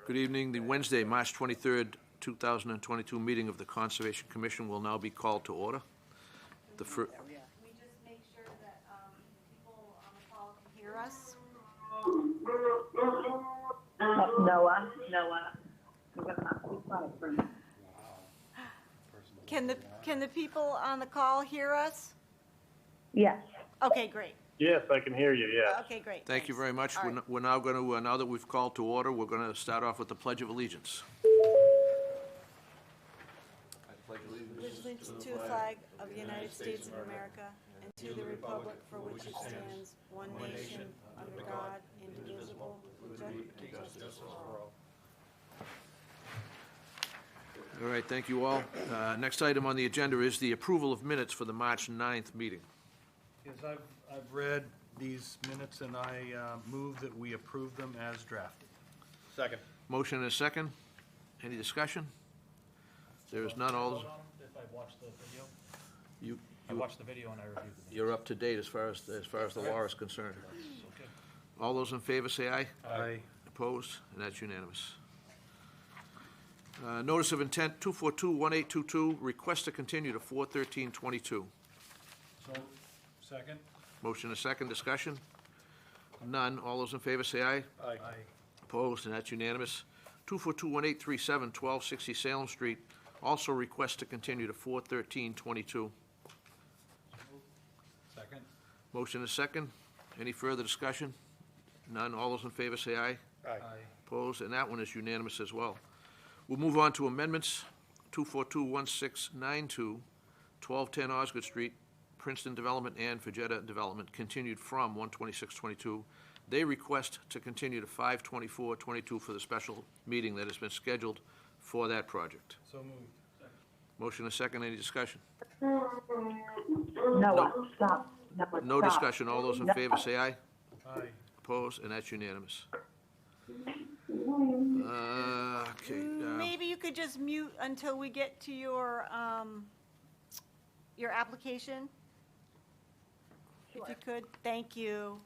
Good evening. The Wednesday, March 23rd, 2022 meeting of the Conservation Commission will now be called to order. Can we just make sure that people on the call can hear us? Noah. I'm gonna not be quiet for a minute. Can the people on the call hear us? Yes. Okay, great. Yes, I can hear you, yes. Okay, great. Thank you thanks. very much. All right. We're now going to, now that we've called to order, we're going to start off with the Pledge of Allegiance. I pledge Allegiance to the flag of the United States of America and to the republic for which it stands, one nation, under God, indivisible, with justice for all. All right, thank you all. Next item on the agenda is the approval of minutes for the March 9th meeting. Yes, I've read these minutes and I move that we approve them as drafted. Second. Motion and a second. Any discussion? There is none. All, If I watch the video? I you, watched the video and I reviewed the you're up to date as far as the law is concerned. minutes. Okay. All those in favor say aye. Aye. Opposed? And that's unanimous. Notice of intent 242-1822, request to continue to 4/13/22. So, second? Motion and a second. Discussion? None. All those in favor say aye. Aye. Opposed? And that's unanimous. 242-1837, 1260 Salem Street, also request to continue to 4/13/22. Second? Motion and a second. Any further discussion? None. All those in favor say aye. Aye. Opposed? And that one is unanimous as well. We'll move on to amendments. 242-1692, 1210 Osgood Street, Princeton Development and Fajetta Development, continued from 1/26/22. They request to continue to 5/24/22 for the special meeting that has been scheduled for that project. So moved. Second. Motion and a second. Any discussion? Noah, stop. Noah, No stop. discussion. All those in No. favor say aye. Aye. Opposed? And that's unanimous. Okay. Maybe you could just mute until we get to your application? If you could, thank you.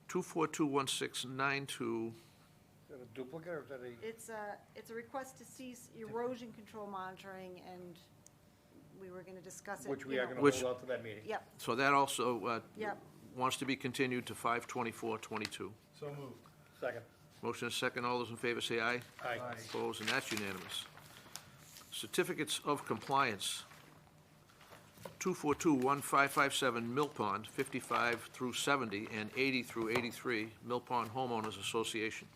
242-1692. Is that a duplicate or is that a? It's a request to cease erosion control monitoring, and we were gonna discuss it. Which we you are know. gonna Which- hold out to that meeting. Yep, So that also yep. wants to be continued to 5/24/22. So moved. Second. Motion is second. All those in favor say aye. Aye. Aye. Opposed, and that's unanimous. Certificates of compliance. 242-1557 Mill Pond, 55 through 70 and 80 through 83, Mill Pond Homeowners Association.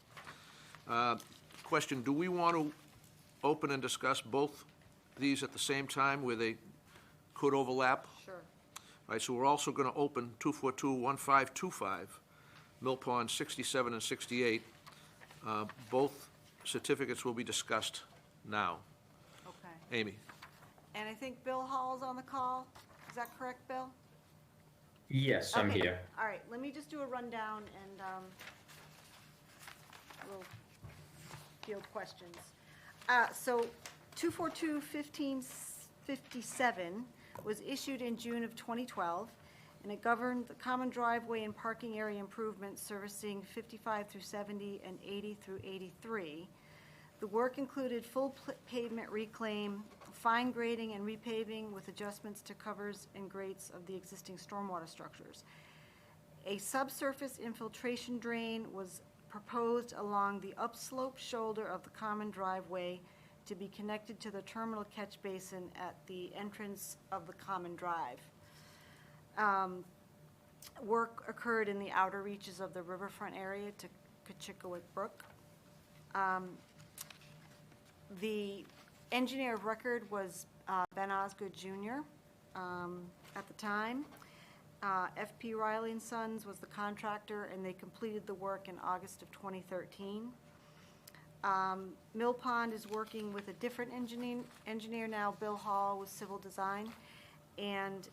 Question, do we want to open and discuss both these at the same time where they could overlap? Sure. All right, so we're also going to open 242-1525, Mill Pond 67 and 68. Both certificates will be discussed now. Okay. Amy? And I think Bill Hall's on the call. Is that correct, Bill? Yes, I'm Okay. here. All right, let me just do a rundown and we'll field questions. So 242-1557 was issued in June of 2012, and it governed the common driveway and parking area improvements servicing 55 through 70 and 80 through 83. The work included full pavement reclaim, fine grading and repaving with adjustments to covers and grates of the existing stormwater structures. A subsurface infiltration drain was proposed along the upslope shoulder of the common driveway to be connected to the terminal catch basin at the entrance of the common drive. Work occurred in the outer reaches of the riverfront area to Kachikowick Brook. The engineer of record was Ben Osgood Jr. At the time. F.P. Riley and Sons was the contractor, and they completed the work in August of 2013. Mill Pond is working with a different engineer now, Bill Hall, with Civil Design, and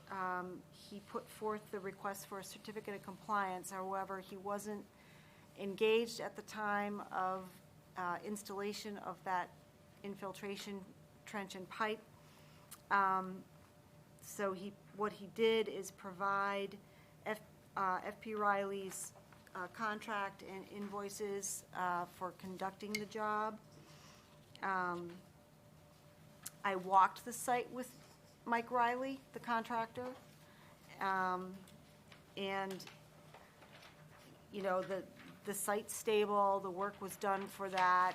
he put forth the request for a certificate of compliance. However, he wasn't engaged at the time of installation of that infiltration trench and pipe. So what he did is provide F.P. Riley's contract and invoices for conducting the job. I walked the site with Mike Riley, the contractor, and, you know, the site's stable, the work was done for that.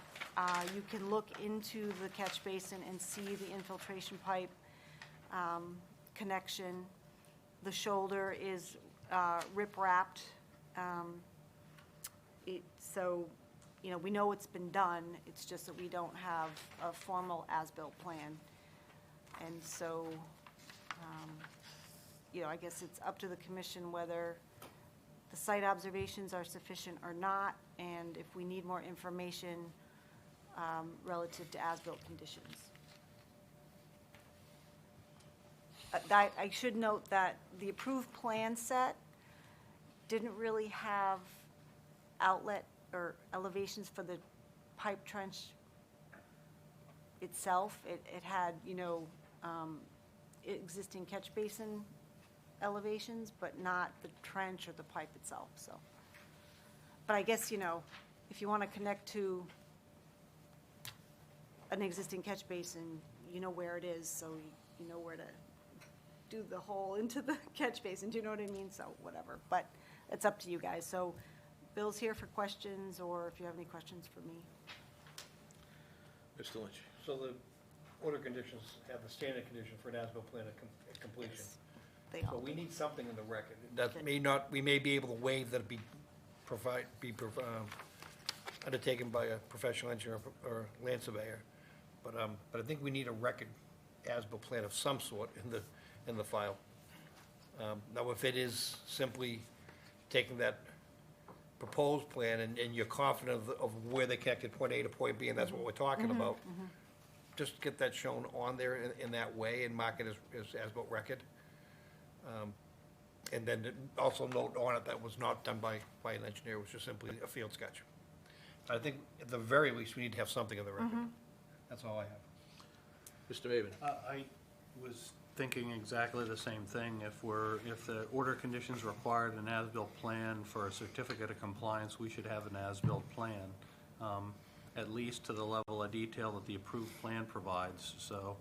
You can look into the catch basin and see the infiltration pipe connection. The shoulder is rip-wrapped. So, you know, we know it's been done, it's just that we don't have a formal as-built plan. And so, you know, I guess it's up to the commission whether the site observations are sufficient or not, and if we need more information relative to as-built conditions. I should note that the approved plan set didn't really have outlet or elevations for the pipe trench itself. It had, you know, existing catch basin elevations, but not the trench or the pipe itself, so. But I guess, you know, if you want to connect to an existing catch basin, you know where it is, so you know where to do the hole into the catch basin, do you know what I mean? So, whatever, but it's up to you guys. So Bill's here for questions, or if you have any questions for me. Mr. Lynch? So the order conditions have the standard condition for an as-built plan at completion. Yes, they So all we do. need something in the record. That may not, we may be able to waive that it be undertaken by a professional engineer or land surveyor. But I think we need a record as-built plan of some sort in the file. Now, if it is simply taking that proposed plan and you're confident of where they connected point A to point B, and that's what we're talking about, just get that shown on there in that way and mark it as as-built record. And then also note on it that was not done by an engineer, it was just simply a field sketch. I think at the very least, we need to have something in the record. That's all I have. Mr. Maven? I was thinking exactly the same thing. If the order conditions required an as-built plan for a certificate of compliance, we should have an as-built plan, at least to the level of detail that the approved plan provides. So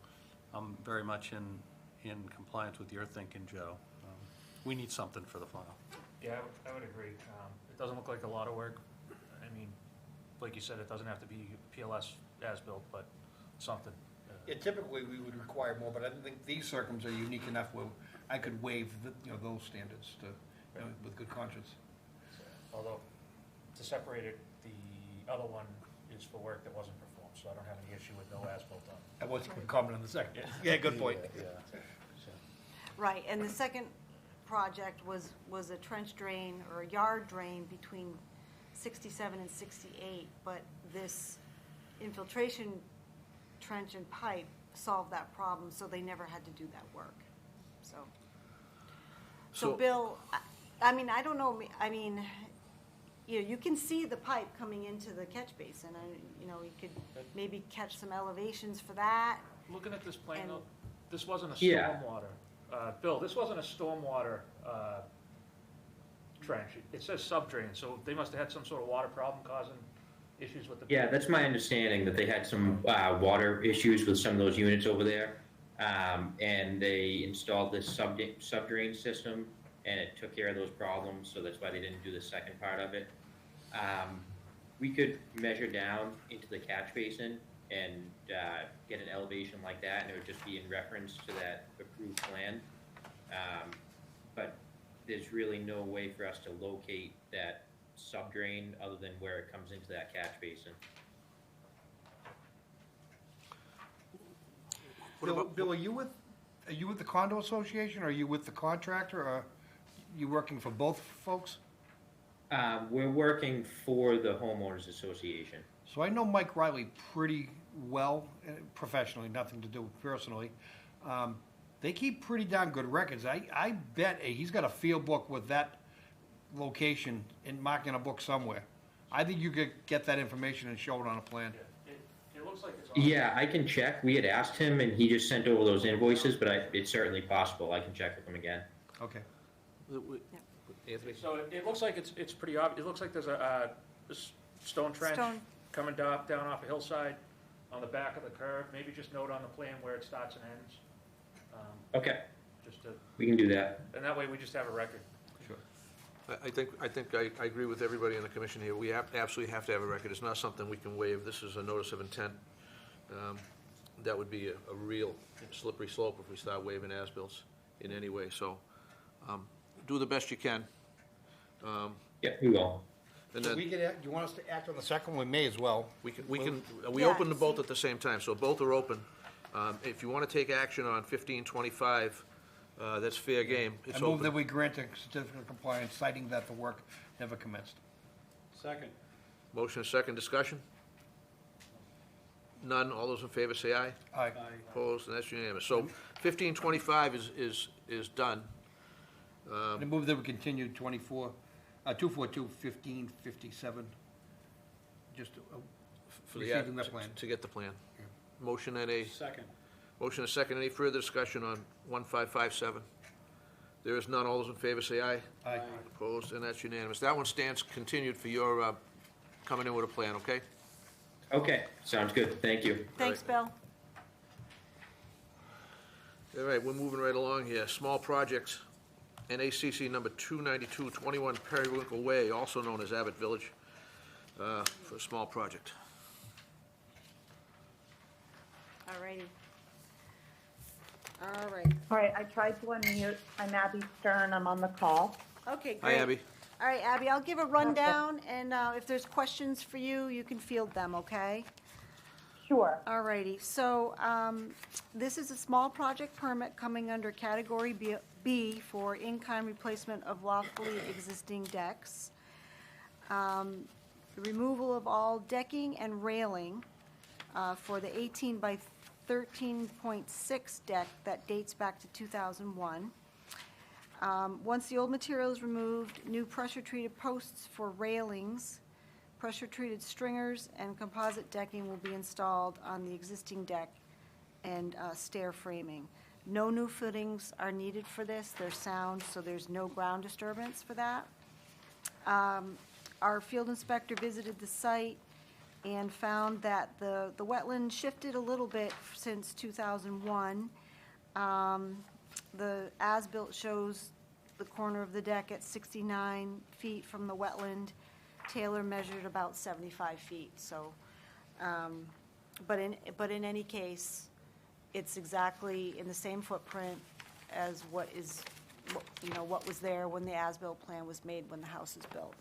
I'm very much in compliance with your thinking, Joe. We need something for the file. Yeah, I would agree. It doesn't look like a lot of work. I mean, like you said, it doesn't have to be PLS as-built, but something. Yeah, typically, we would require more, but I don't think these circumstances are unique enough where I could waive, those standards with good conscience. Although, to separate it, the other one is for work that wasn't performed, so I don't have any issue with no as-built done. I was comment on the second. Yeah, good point. Yeah. Right, and the second project was a trench drain or a yard drain between 67 and 68, but this infiltration trench and pipe solved that problem, so they never had to do that work, so. So Bill, I mean, I don't know, I mean, you can see the pipe coming into the catch basin, you could maybe catch some elevations for that. Looking at this plan, And- though, this wasn't a Yeah. stormwater. Bill, this wasn't a stormwater trench. It says subdrain, so they must have had some sort of water problem causing issues with the. Yeah, that's my understanding, that they had some water issues with some of those units over there. And they installed this subdrain system, and it took care of those problems, so that's why they didn't do the second part of it. We could measure down into the catch basin and get an elevation like that, and it would just be in reference to that approved plan. But there's really no way for us to locate that subdrain other than where it comes into that catch basin. Bill, are you with the condo association, or are you with the contractor, or are you working for both folks? We're working for the homeowners association. So I know Mike Riley pretty well, professionally, nothing to do personally. They keep pretty darn good records. I bet he's got a field book with that location marked in a book somewhere. I think you could get that information and show it on a plan. It looks like it's on. Yeah, I can check. We had asked him, and he just sent over those invoices, but it's certainly possible. I can check with him again. Okay. Anthony? So it looks like it's pretty obvious. It looks like there's a stone trench Stone. coming down off a hillside on the back of the curve. Maybe just note on the plan where it starts and ends. Okay, Just to, we can do that. and that way we just have a record. I think I agree with everybody in the commission here. We absolutely have to have a record. It's not something we can waive. This is a notice of intent. That would be a real slippery slope if we start waiving as-bills in any way. So do the best you can. Yeah, we will. And So then we could act, you want us to act on the second one? We may as well. we open Yeah, them both at the same time, so both are open. If you want to take action on 1525, that's fair game. I It's move that open. we grant a certificate of compliance citing that the work never commenced. Second. Motion and second discussion? None. All those in favor say aye. Aye. Opposed, and that's unanimous. So 1525 is done. I move that we continue 242-1557, just For the receiving the plan. To get the plan. Motion and a Second. Motion and a second. Any further discussion on 1557? There is none. All those in favor say aye. Aye. Opposed, and that's unanimous. That one stands continued for your coming in with a plan, okay? Okay, sounds good, thank you. Thanks, Bill. All right, we're moving right along here. Small projects, NACC number 292, 21 Periwinkle Way, also known as Abbott Village, for a small project. All righty. All right. All right, I tried to unmute. I'm Abby Stern. I'm on the call. Okay, Hi, great. Abby. All right, Abby, I'll give a rundown, and if there's questions for you, you can field them, okay? Sure. All righty, so this is a small project permit coming under Category B for in-kind replacement of lawfully existing decks. The removal of all decking and railing for the 18 by 13.6 deck that dates back to 2001. Once the old material is removed, new pressure-treated posts for railings, pressure-treated stringers, and composite decking will be installed on the existing deck and stair framing. No new footings are needed for this. They're sound, so there's no ground disturbance for that. Our field inspector visited the site and found that the wetland shifted a little bit since 2001. The as-built shows the corner of the deck at 69 feet from the wetland. Taylor measured about 75 feet, so, but in any case, it's exactly in the same footprint as what was there when the as-built plan was made when the house was built.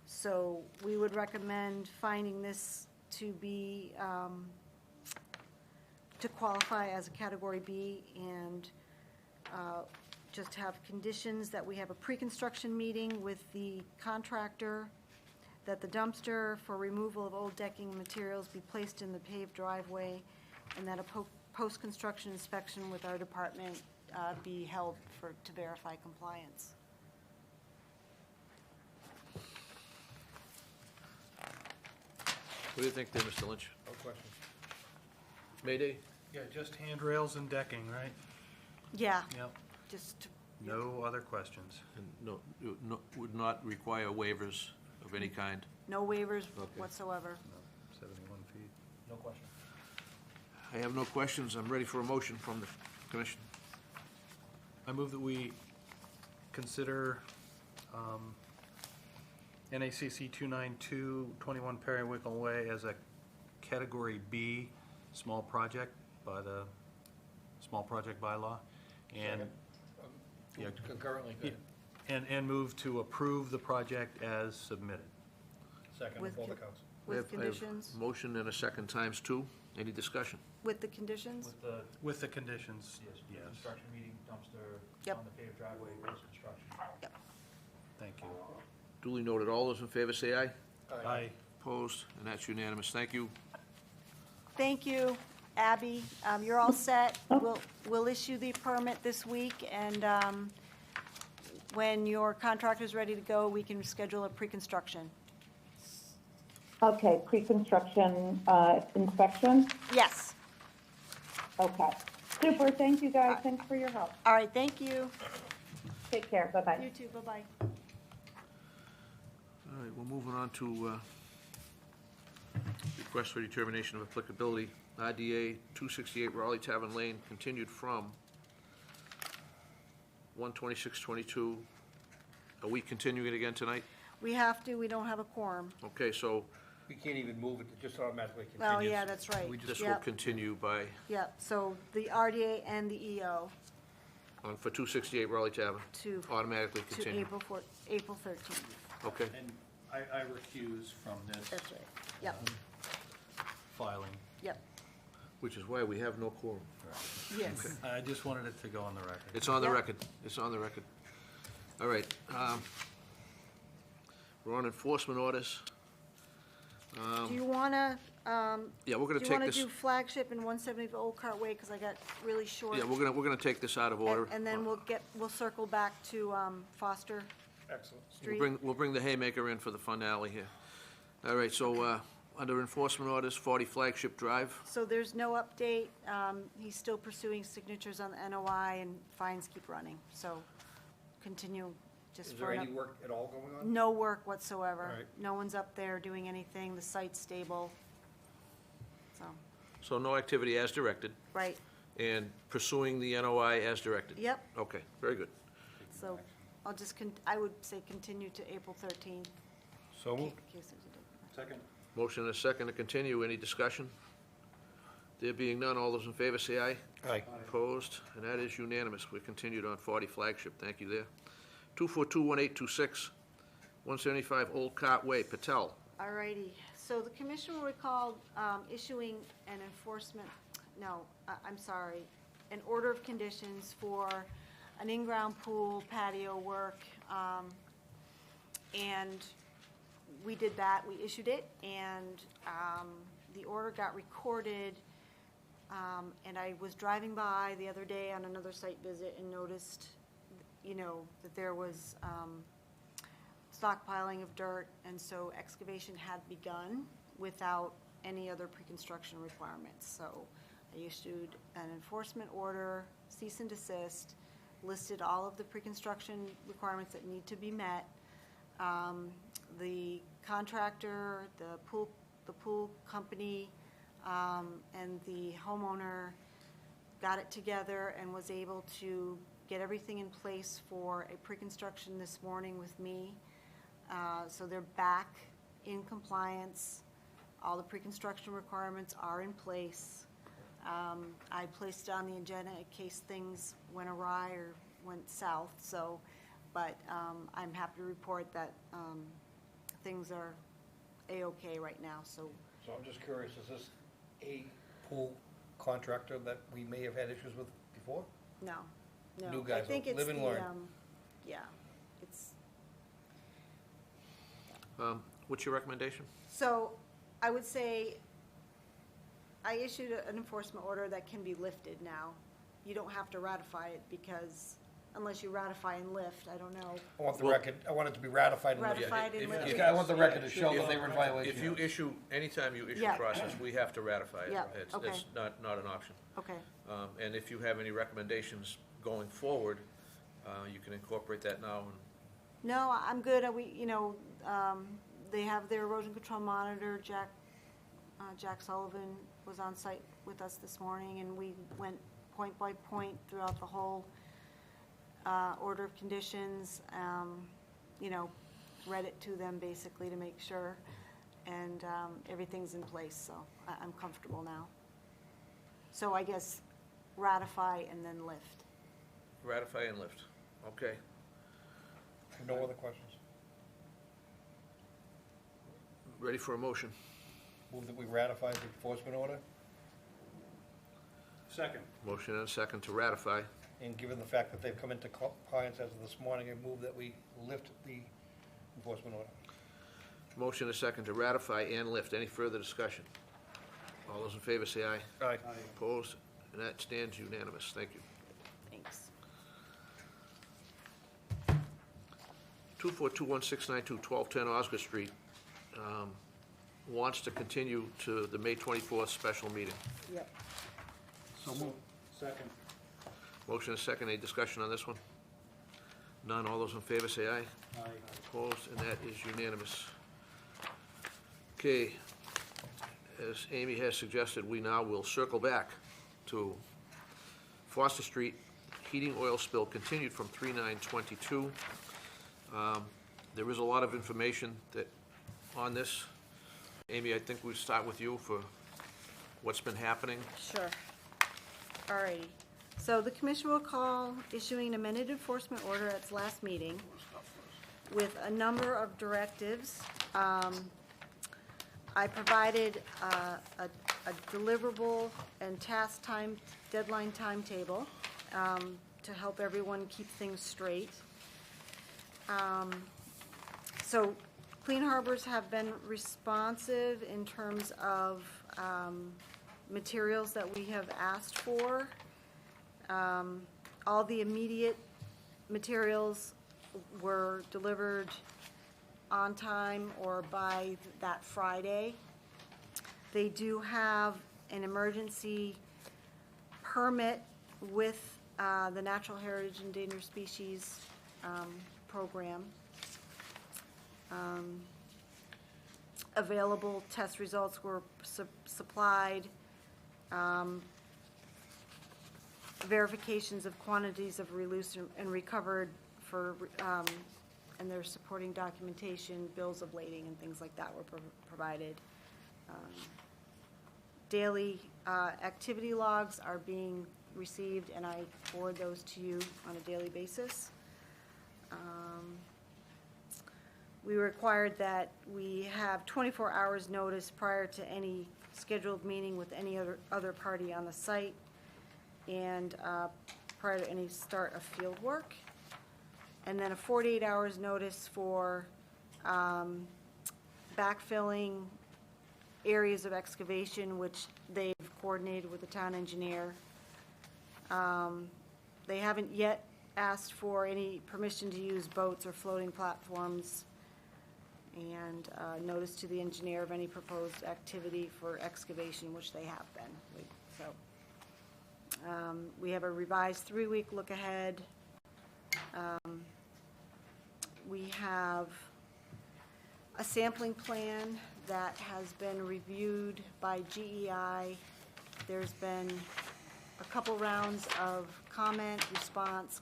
So we would recommend finding this to be, to qualify as a Category B, and just have conditions that we have a pre-construction meeting with the contractor, that the dumpster for removal of old decking materials be placed in the paved driveway, and that a post-construction inspection with our department be held to verify compliance. What do you think there, Mr. Lynch? No questions. Mayday? Yeah, just handrails and decking, right? Yeah, Yep. just, No other questions. And would not require waivers of any kind. no waivers Okay. whatsoever. 71 feet. No question. I have no questions. I'm ready for a motion from the commission. I move that we consider NACC 292, 21 Periwinkle Way as a Category B small project by the small project bylaw, and Yeah. Concurrently, good. and move to approve the project as submitted. Second on With both con- accounts. I have With conditions, Motion and a second times two. Any discussion? with the conditions? With the, With the conditions, yes, construction meeting, dumpster, Yep. on the paved driveway, post-construction. thank you. Duly noted. All those in favor say aye. Aye. Opposed, and that's unanimous. Thank you. Thank you, Abby. You're all set. We'll issue the permit this week, and when your contractor's ready to go, we can schedule a pre-construction. Okay, pre-construction inspection? Yes. Okay. Super, thank you guys. Thanks for your help. All right, thank you. Take care. Bye-bye. You too, bye-bye. All right, we're moving on to request for determination of applicability, RDA 268 Raleigh Tavern Lane, continued from 1/26/22. Are we continuing it again tonight? We have to, we don't have a quorum. Okay, so We can't even move it, it just automatically continues. Well, yeah, that's right. We just- this will Yep. continue by, Yep, so the RDA and the EO for 268 Raleigh Tavern, to, automatically to continue. April 13th. Okay, And I recuse from this That's right. Yep, filing. yep, which is why we have no quorum. yes. I just wanted it to go on the record. It's on the Yep. record, it's on the record. All right, we're on enforcement orders. Do you want to, Yeah, we're gonna do you take want to this, do flagship and 170 Old Cart Way, because I got really short? yeah, we're gonna take this out of order. And then we'll circle back to Foster Excellent. Street. We'll bring the haymaker in for the finale here. All right, so, under enforcement orders, 40 Flagship Drive. So there's no update. He's still pursuing signatures on the NOI, and fines keep running. So continue just Is for there an any work at all going on? no work whatsoever. All right. No one's up there doing anything. The site's stable. So, So no activity as directed, right, and pursuing the NOI as directed. yep. Okay, very good. So I'll just, I would say continue to April 13th. So in moved. case there's a difference. Second. Motion and a second to continue. Any discussion? There being none, all those in favor say aye. Aye. Opposed? And that is unanimous. We're continued on 40 Flagship. Thank you there. 2421826, 175 Old Cart Way, Patel. All righty, so the commission will recall issuing an an order of conditions for an in-ground pool patio work. And we did that, we issued it, and the order got recorded. And I was driving by the other day on another site visit and noticed, that there was stockpiling of dirt, and so excavation had begun without any other pre-construction requirements. So I issued an enforcement order, cease and desist, listed all of the pre-construction requirements that need to be met. The contractor, the pool company, and the homeowner got it together and was able to get everything in place for a pre-construction this morning with me. So they're back in compliance. All the pre-construction requirements are in place. I placed it on the agenda in case things went awry or went south, but I'm happy to report that things are A-okay right now, so. So I'm just curious, is this a pool contractor that we may have had issues with before? No. New guys, I think it's live and the, learn. yeah, it's, What's your recommendation? so I would say I issued an enforcement order that can be lifted now. You don't have to ratify it because unless you ratify and lift, I don't know. I want the Well- record, I want it to be ratified. in the- Ratified and if- lifted. I want the record to show that they were in violation. If you issue, anytime you issue Yeah. process, we have to ratify it. Yeah, It's okay. not an option. Okay, And if you have any recommendations going forward, you can incorporate that now. And no, I'm good. They have their erosion control monitor. Jack Sullivan was on site with us this morning, and we went point by point throughout the whole order of conditions, read it to them basically to make sure, and everything's in place, so I'm comfortable now. So I guess ratify and then lift. ratify and lift. Okay. No other questions? Ready for a motion? Move that we ratify the enforcement order, Second. Motion and a second to ratify. and given the fact that they've come into compliance as of this morning, I move that we lift the enforcement order. Motion and a second to ratify and lift. Any further discussion? All those in favor say aye. Aye. Opposed? And that stands unanimous. Thank you. Thanks. 2421692, 1210 Osgood Street, wants to continue to the May 24th special meeting. Yep. So moved. Second. Motion and a second. Any discussion on this one? None, all those in favor say aye. Aye. Opposed, and that is unanimous. Okay, as Amy has suggested, we now will circle back to Foster Street heating oil spill continued from 3/9/22. There is a lot of information on this. Amy, I think we start with you for what's been happening. Sure. All righty. So the commission will call issuing an amended enforcement order at its last meeting with a number of directives. I provided a deliverable and task time, deadline timetable to help everyone keep things straight. So Clean Harbors have been responsive in terms of materials that we have asked for. All the immediate materials were delivered on time or by that Friday. They do have an emergency permit with the Natural Heritage Endangered Species Program. Available test results were supplied. Verifications of quantities of released and recovered for, and their supporting documentation, bills of lading and things like that were provided. Daily activity logs are being received, and I forward those to you on a daily basis. We required that we have 24 hours notice prior to any scheduled meeting with any other party on the site, and prior to any start of field work. And then a 48 hours notice for backfilling areas of excavation, which they've coordinated with the town engineer. They haven't yet asked for any permission to use boats or floating platforms, and notice to the engineer of any proposed activity for excavation, which they have been. We have a revised 3-week look ahead. We have a sampling plan that has been reviewed by GEI. There's been a couple rounds of response,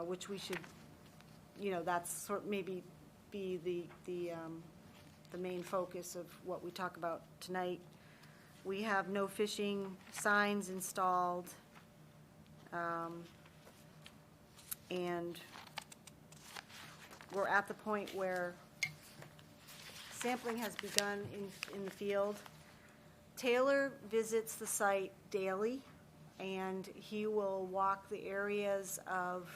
which we should, that's maybe be the main focus of what we talk about tonight. We have no fishing signs installed, and we're at the point where sampling has begun in the field. Taylor visits the site daily, and he will walk the areas of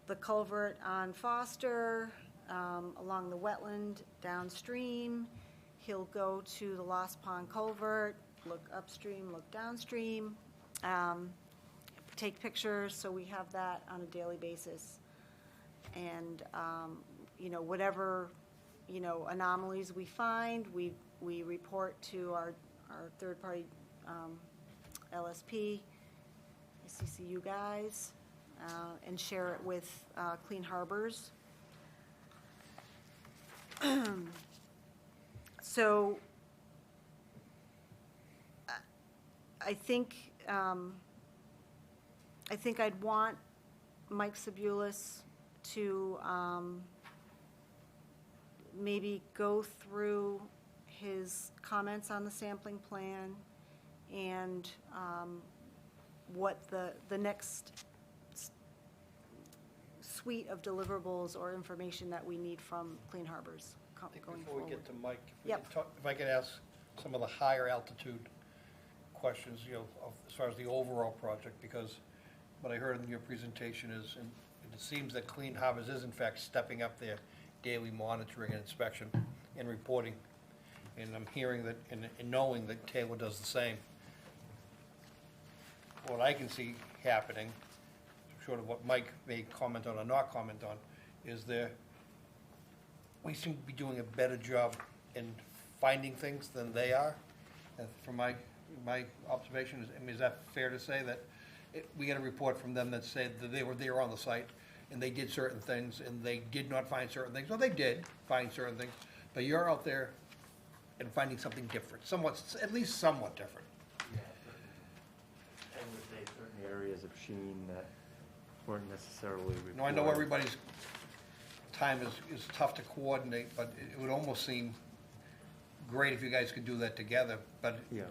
the culvert on Foster, along the wetland downstream. He'll go to the Lost Pond Culvert, look upstream, look downstream, take pictures, so we have that on a daily basis. And, whatever, anomalies we find, we report to our third-party LSP, CCU guys, and share it with Clean Harbors. So I think I'd want Mike Sabulis to maybe go through his comments on the sampling plan and what the next suite of deliverables or information that we need from Clean Harbors going Before we forward. get to Mike, Yep. if I could ask some of the higher altitude questions, as far as the overall project, because what I heard in your presentation is, and it seems that Clean Harbors is in fact stepping up their daily monitoring and inspection and reporting. And I'm hearing that, and knowing that Taylor does the same. What I can see happening, short of what Mike may comment on or not comment on, is we seem to be doing a better job in finding things than they are. From my observation, is that fair to say that we get a report from them that said that they were there on the site, and they did certain things, and they did not find certain things, or they did find certain things, but you're out there and finding something different, somewhat, at least somewhat different. I would say certain areas of sheen that weren't necessarily reported. No, I know everybody's time is tough to coordinate, but it would almost seem great if you guys could do that together, but Yeah.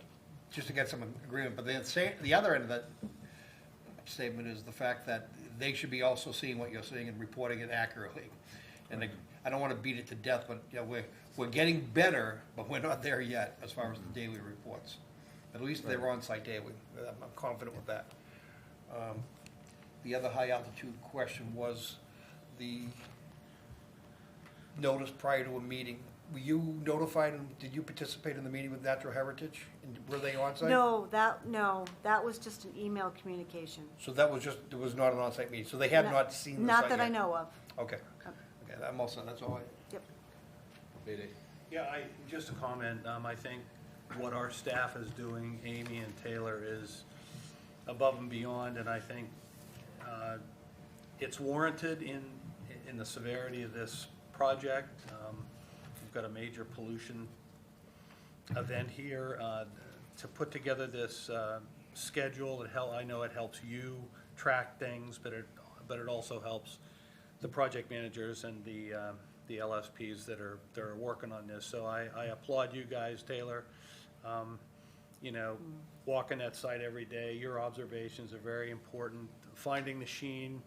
just to get some agreement. But the other end of that statement is the fact that they should be also seeing what you're seeing and reporting it accurately. And I don't want to beat it to death, but, you know, we're getting better, but we're not there yet as far as the daily reports. At least they're on site daily. I'm confident with that. The other high altitude question was the notice prior to a meeting. Were you notified, and did you participate in the meeting with Natural Heritage? And were they on site? No, that was just an email communication. So that was just, it was not an on-site meeting, so they have not seen the site Not that I yet? know of. Okay, okay, I'm all set, that's all I. Yep. Mayday. Yeah, just a comment, I think what our staff is doing, Amy and Taylor, is above and beyond, and I think it's warranted in the severity of this project. We've got a major pollution event here. To put together this schedule, I know it helps you track things, but it also helps the project managers and the LSPs that are working on this. So I applaud you guys, Taylor. You know, walking that site every day, your observations are very important. Finding the sheen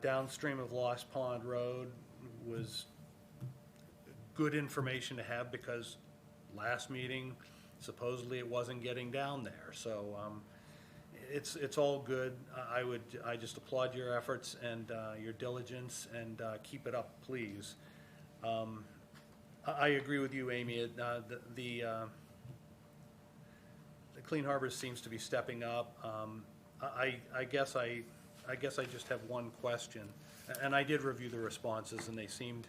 downstream of Lost Pond Road was good information to have, because last meeting, supposedly it wasn't getting down there. So it's all good. I just applaud your efforts and your diligence, and keep it up, please. I agree with you, Amy. The Clean Harbors seems to be stepping up. I guess I just have one question, and I did review the responses, and they seemed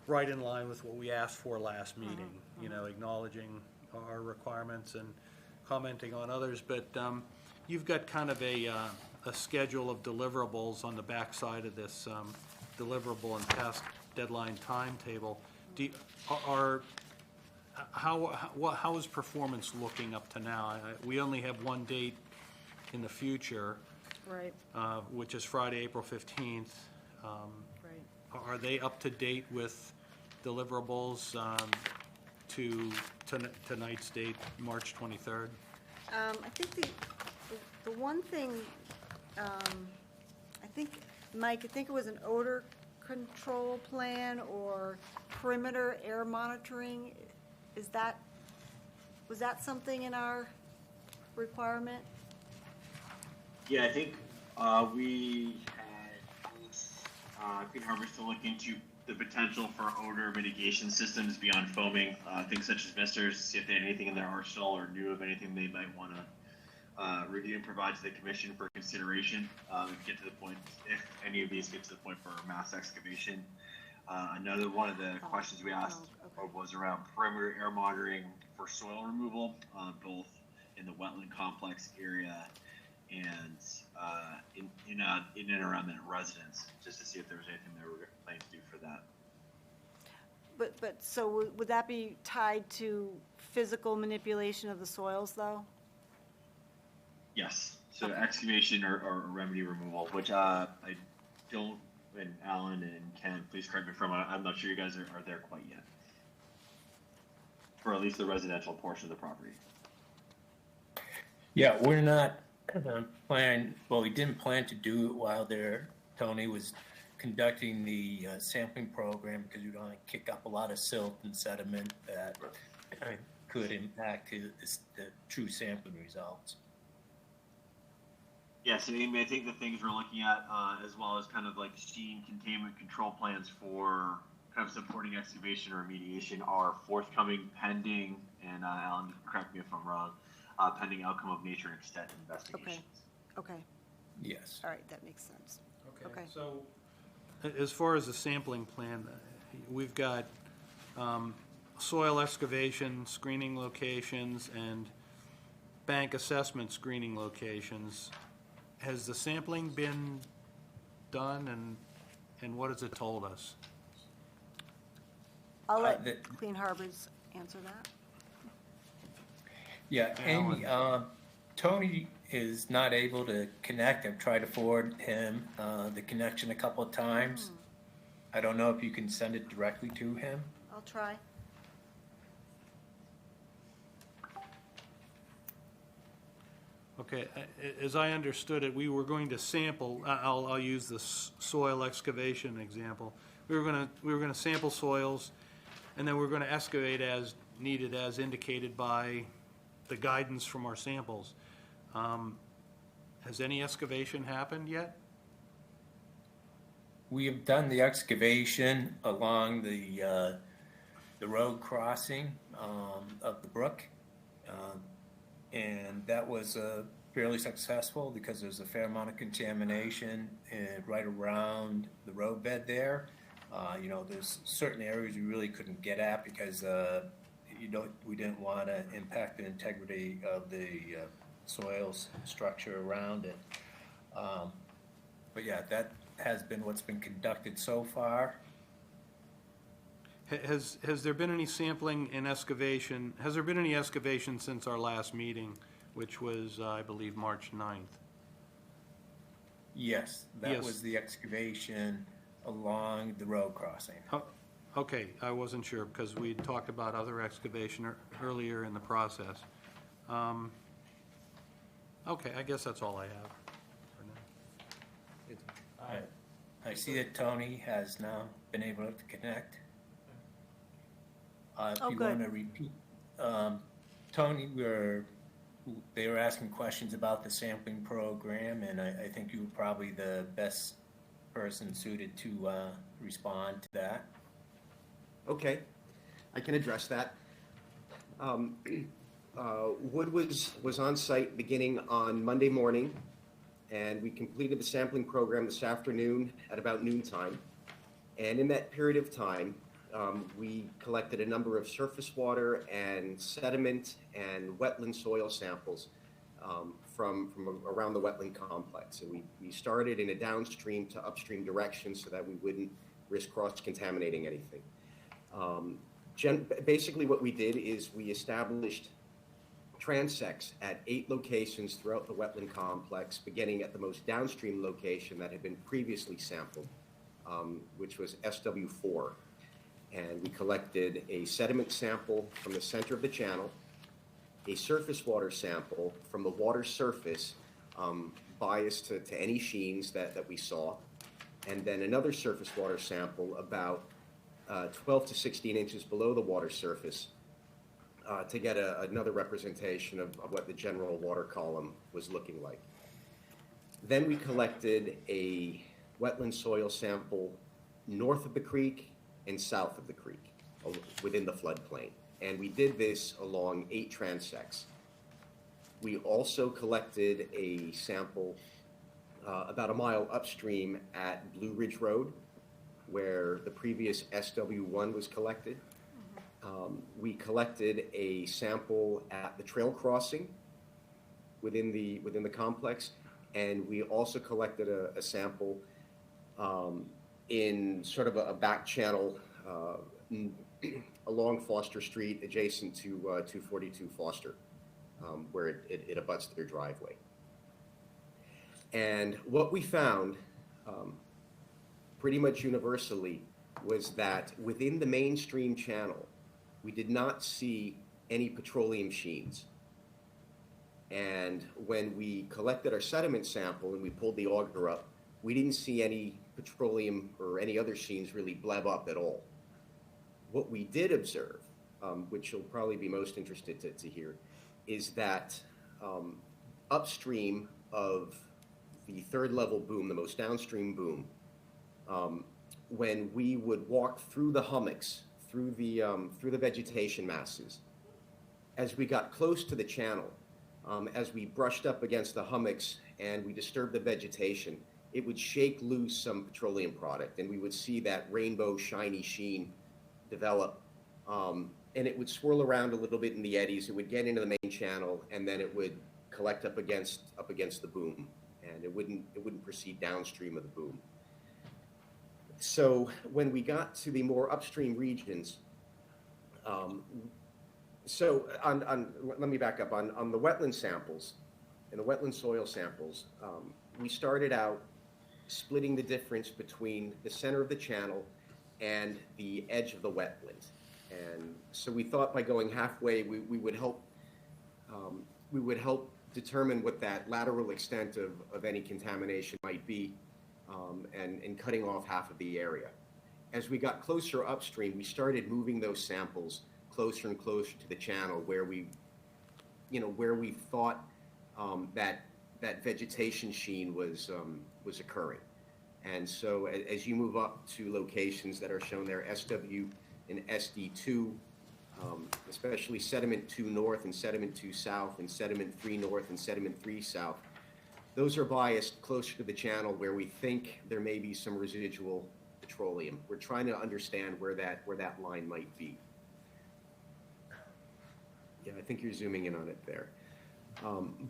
right in line with what we asked for last meeting. You know, acknowledging our requirements and commenting on others. But you've got kind of a schedule of deliverables on the backside of this deliverable and task deadline timetable. How is performance looking up to now? We only have one date in the future, Right, which is Friday, April 15th. right. Are they up to date with deliverables to tonight's date, March 23rd? I think the one thing, I think, Mike, I think it was an odor control plan or perimeter air monitoring. Was that something in our requirement? Yeah, I think we had Clean Harbors to look into the potential for odor mitigation systems beyond foaming, things such as misters, to see if they had anything in their arsenal or knew of anything they might want to review and provide to the commission for consideration. Get to the point, if any of these get to the point for mass excavation. Another one of the questions we asked was around perimeter air monitoring for soil removal, both in the wetland complex area and in and around the residence, just to see if there was anything they were planning to do for that. But so would that be tied to physical manipulation of the soils, though? Yes, so excavation or remedy removal, which I don't, and Alan and Ken, please correct me if I'm not sure you guys are there quite yet. For at least the residential portion of the property. Yeah, we're not we didn't plan to do it while Tony was conducting the sampling program, because we don't want to kick up a lot of silt and sediment that could impact the true sampling results. Yes, and Amy, I think the things we're looking at, as well as kind of like sheen containment control plans for kind of supporting excavation or remediation, are forthcoming, pending, and Alan, correct me if I'm wrong, pending outcome of nature and extent investigations. Okay, Yes. all right, that makes sense. Okay. So, as far as the sampling plan, we've got soil excavation screening locations and bank assessment screening locations has the sampling been done, and what has it told us? I'll let the- Clean Harbors answer that. Yeah, Amy, Tony is not able to connect. I've tried to forward him the connection a couple of times. I don't know if you can send it directly to him. I'll try. Okay, as I understood it, we were going to sample, I'll use the soil excavation example. We were gonna sample soils, and then we're gonna excavate as needed, as indicated by the guidance from our samples. Has any excavation happened yet? We have done the excavation along the road crossing of the brook, and that was fairly successful because there's a fair amount of contamination right around the roadbed there. There's certain areas we really couldn't get at because we didn't want to impact the integrity of the soils structure around it. But yeah, that has been what's been conducted so far. Has there been any sampling and excavation, has there been any excavation since our last meeting, which was, I believe, March 9th? Yes, that Yes. was the excavation along the road crossing. Okay, I wasn't sure, because we had talked about other excavation earlier in the process. Okay, I guess that's all I have for now. I see that Tony has now been able to connect. If Oh, you good. want to repeat, Tony, they were asking questions about the sampling program, and I think you were probably the best person suited to respond to that. Okay, I can address that. Wood was on site beginning on Monday morning, and we completed the sampling program this afternoon at about noontime. And in that period of time, we collected a number of surface water and sediment and wetland soil samples from around the wetland complex. And we started in a downstream to upstream direction so that we wouldn't risk cross-contaminating anything. Basically what we did is we established transects at 8 locations throughout the wetland complex, beginning at the most downstream location that had been previously sampled, which was SW4. And we collected a sediment sample from the center of the channel, a surface water sample from the water surface biased to any sheens that we saw, and then another surface water sample about 12 to 16 inches below the water surface to get another representation of what the general water column was looking like. Then we collected a wetland soil sample north of the creek and south of the creek within the floodplain. And we did this along 8 transects. We also collected a sample about a mile upstream at Blue Ridge Road, where the previous SW1 was collected. We collected a sample at the trail crossing within the complex, and we also collected a sample in sort of a back channel along Foster Street, adjacent to 242 Foster, where it abuts their driveway. And what we found, pretty much universally, was that within the mainstream channel, we did not see any petroleum sheens. And when we collected our sediment sample and we pulled the auger up, we didn't see any petroleum or any other sheens really bleb up at all. What we did observe, which you'll probably be most interested to hear, is that upstream of the third level boom, the most downstream boom, when we would walk through the hummocks, through the vegetation masses, as we got close to the channel, as we brushed up against the hummocks and we disturbed the vegetation, it would shake loose some petroleum product, and we would see that rainbow shiny sheen develop, and it would swirl around a little bit in the eddies. It would get into the main channel, and then it would collect up against the boom. and it wouldn't proceed downstream of the boom. So when we got to the more upstream regions, let me back up. On the wetland samples, in the wetland soil samples, we started out splitting the difference between the center of the channel and the edge of the wetland. And so we thought by going halfway, we would help determine what that lateral extent of any contamination might be, and cutting off half of the area. As we got closer upstream, we started moving those samples closer and closer to the channel where we thought that vegetation sheen was occurring. And so as you move up to locations that are shown there, SW and SD2, especially sediment 2 north and sediment 2 south and sediment 3 north and sediment 3 south, those are biased closer to the channel where we think there may be some residual petroleum. We're trying to understand where that line might be. Yeah, I think you're zooming in on it there.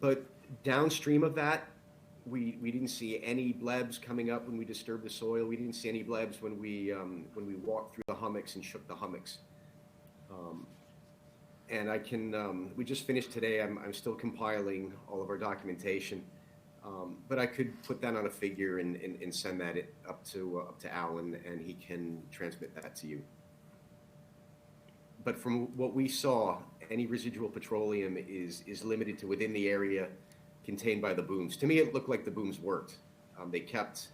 But downstream of that, we didn't see any blebs coming up when we disturbed the soil. We didn't see any blebs when we walked through the hummocks and shook the hummocks. And I can, we just finished today. I'm still compiling all of our documentation, but I could put that on a figure and send that up to Alan, and he can transmit that to you. But from what we saw, any residual petroleum is limited to within the area contained by the booms. To me, it looked like the booms worked. They kept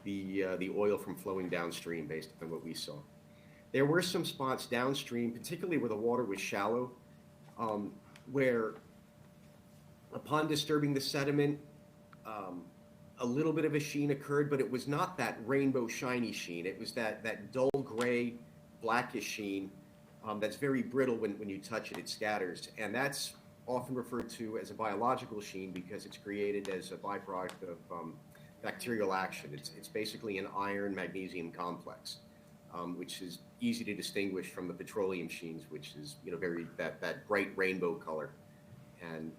the oil from flowing downstream based on what we saw. There were some spots downstream, particularly where the water was shallow, where upon disturbing the sediment, a little bit of a sheen occurred, but it was not that rainbow shiny sheen. It was that dull gray, blackish sheen that's very brittle when you touch it, it scatters. And that's often referred to as a biological sheen because it's created as a byproduct of bacterial action. It's basically an iron magnesium complex, which is easy to distinguish from the petroleum sheens, which is very that bright rainbow color. And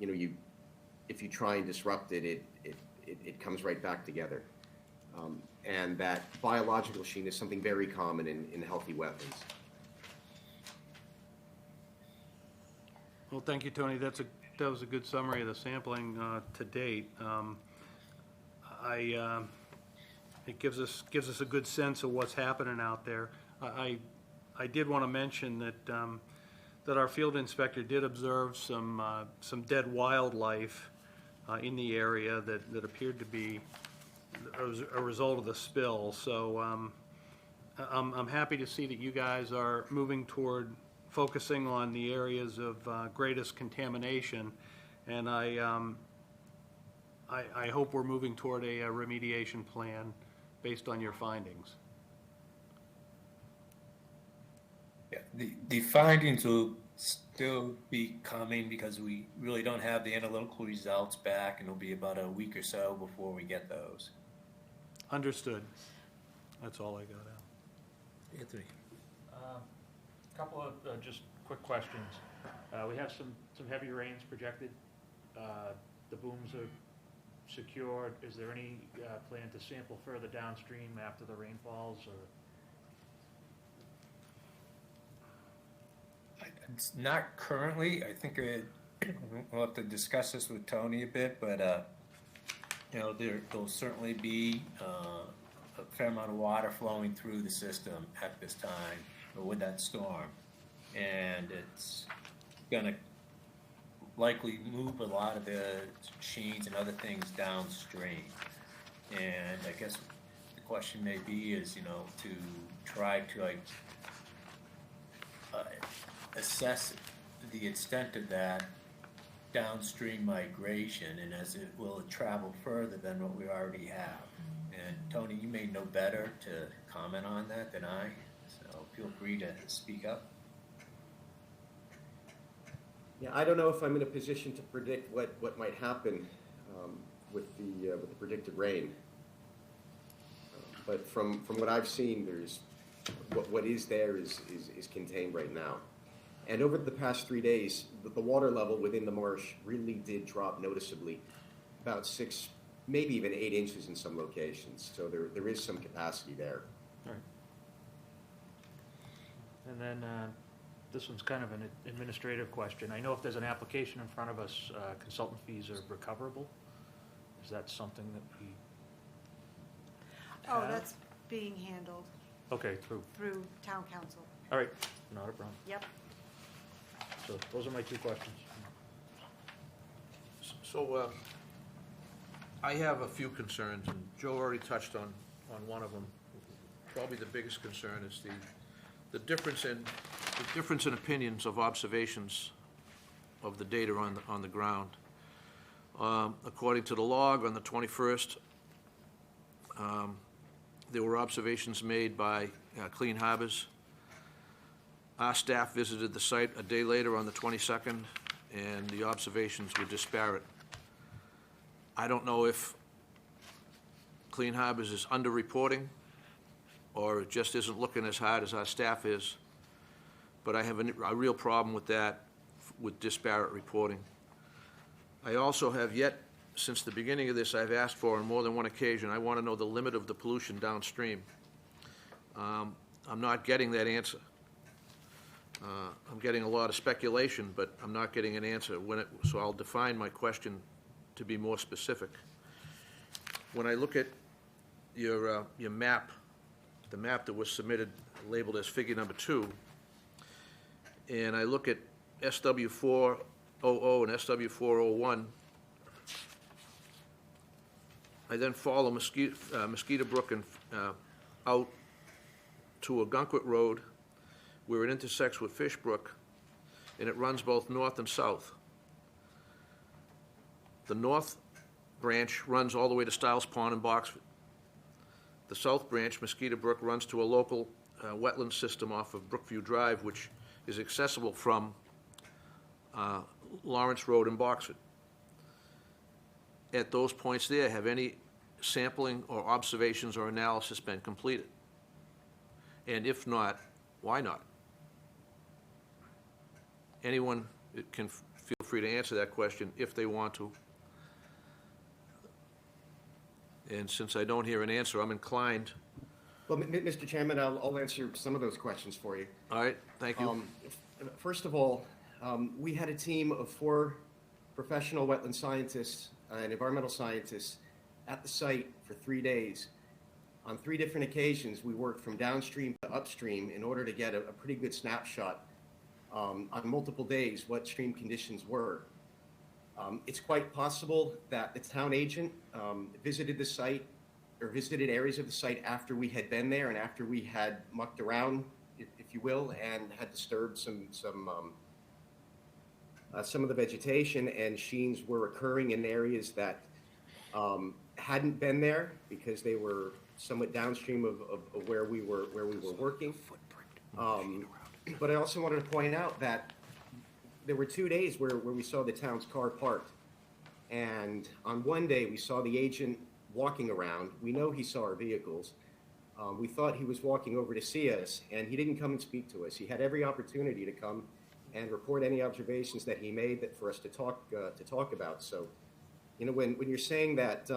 if you try and disrupt it, it comes right back together. And that biological sheen is something very common in healthy wetlands. Well, thank you, Tony. That was a good summary of the sampling to date. It gives us a good sense of what's happening out there. I did want to mention that our field inspector did observe some dead wildlife in the area that appeared to be a result of the spill. So I'm happy to see that you guys are moving toward focusing on the areas of greatest contamination, and I hope we're moving toward a remediation plan based on your findings. Yeah, the findings will still be coming because we really don't have the analytical results back, and it'll be about a week or so before we get those. Understood. That's all I got out. Anthony. Couple of just quick questions. We have some heavy rains projected. The booms are secured. Is there any plan to sample further downstream after the rainfalls, or? It's not currently. I think we'll have to discuss this with Tony a bit, but there'll certainly be a fair amount of water flowing through the system at this time with that storm, and it's going to likely move a lot of the sheens and other things downstream. And I guess the question may be is, to try to assess the extent of that downstream migration, and as it will travel further than what we already have. And Tony, you may know better to comment on that than I, so feel free to speak up. Yeah, I don't know if I'm in a position to predict what might happen with the predicted rain. But from what I've seen, there's what is there is contained right now. And over the past 3 days, the water level within the marsh really did drop noticeably, about 6 maybe even 8 inches in some locations. So there is some capacity there. And then, this one's kind of an administrative question. I know if there's an application in front of us, consultant fees are recoverable. Is that something that we Oh, have? that's being handled Okay, through town council. all right, not a problem. Yep. So those are my 2 questions. So, I have a few concerns, and Joe already touched on one of them. Probably the biggest concern is the difference in opinions of observations of the data on the ground. According to the log, on the 21st, there were observations made by Clean Harbors. Our staff visited the site a day later on the 22nd, and the observations were disparate. I don't know if Clean Harbors is underreporting or it just isn't looking as hard as our staff is, but I have a real problem with that, with disparate reporting. I also have yet, since the beginning of this, I've asked for on more than one occasion, I want to know the limit of the pollution downstream. I'm not getting that answer. I'm getting a lot of speculation, but I'm not getting an answer. So I'll define my question to be more specific. When I look at your map, the map that was submitted labeled as figure number 2, and I look at SW400 and SW401, I then follow Mosquito Brook and out to a Gunkwit Road where it intersects with Fish Brook, and it runs both north and south. The north branch runs all the way to Stiles Pond and Boxford. The south branch, Mosquito Brook, runs to a local wetland system off of Brookview Drive, which is accessible from Lawrence Road in Boxford. At those points there, have any sampling or observations or analysis been completed? And if not, why not? Anyone can feel free to answer that question if they want to. And since I don't hear an answer, I'm inclined. Well, Mr. Chairman, I'll answer some of those questions for you. All right, thank you. First of all, we had a team of 4 professional wetland scientists and environmental scientists at the site for 3 days. On 3 different occasions, we worked from downstream to upstream in order to get a pretty good snapshot on multiple days what stream conditions were. It's quite possible that the town agent visited the site or visited areas of the site after we had been there and after we had mucked around, if you will, and had disturbed some of the vegetation, and sheens were occurring in areas that hadn't been there because they were somewhat downstream of where we were working. But I also wanted to point out that there were 2 days where we saw the town's car parked. And on one day, we saw the agent walking around. We know he saw our vehicles. We thought he was walking over to see us, and he didn't come and speak to us. He had every opportunity to come and report any observations that he made that for us to talk about. So, you know, when you're saying that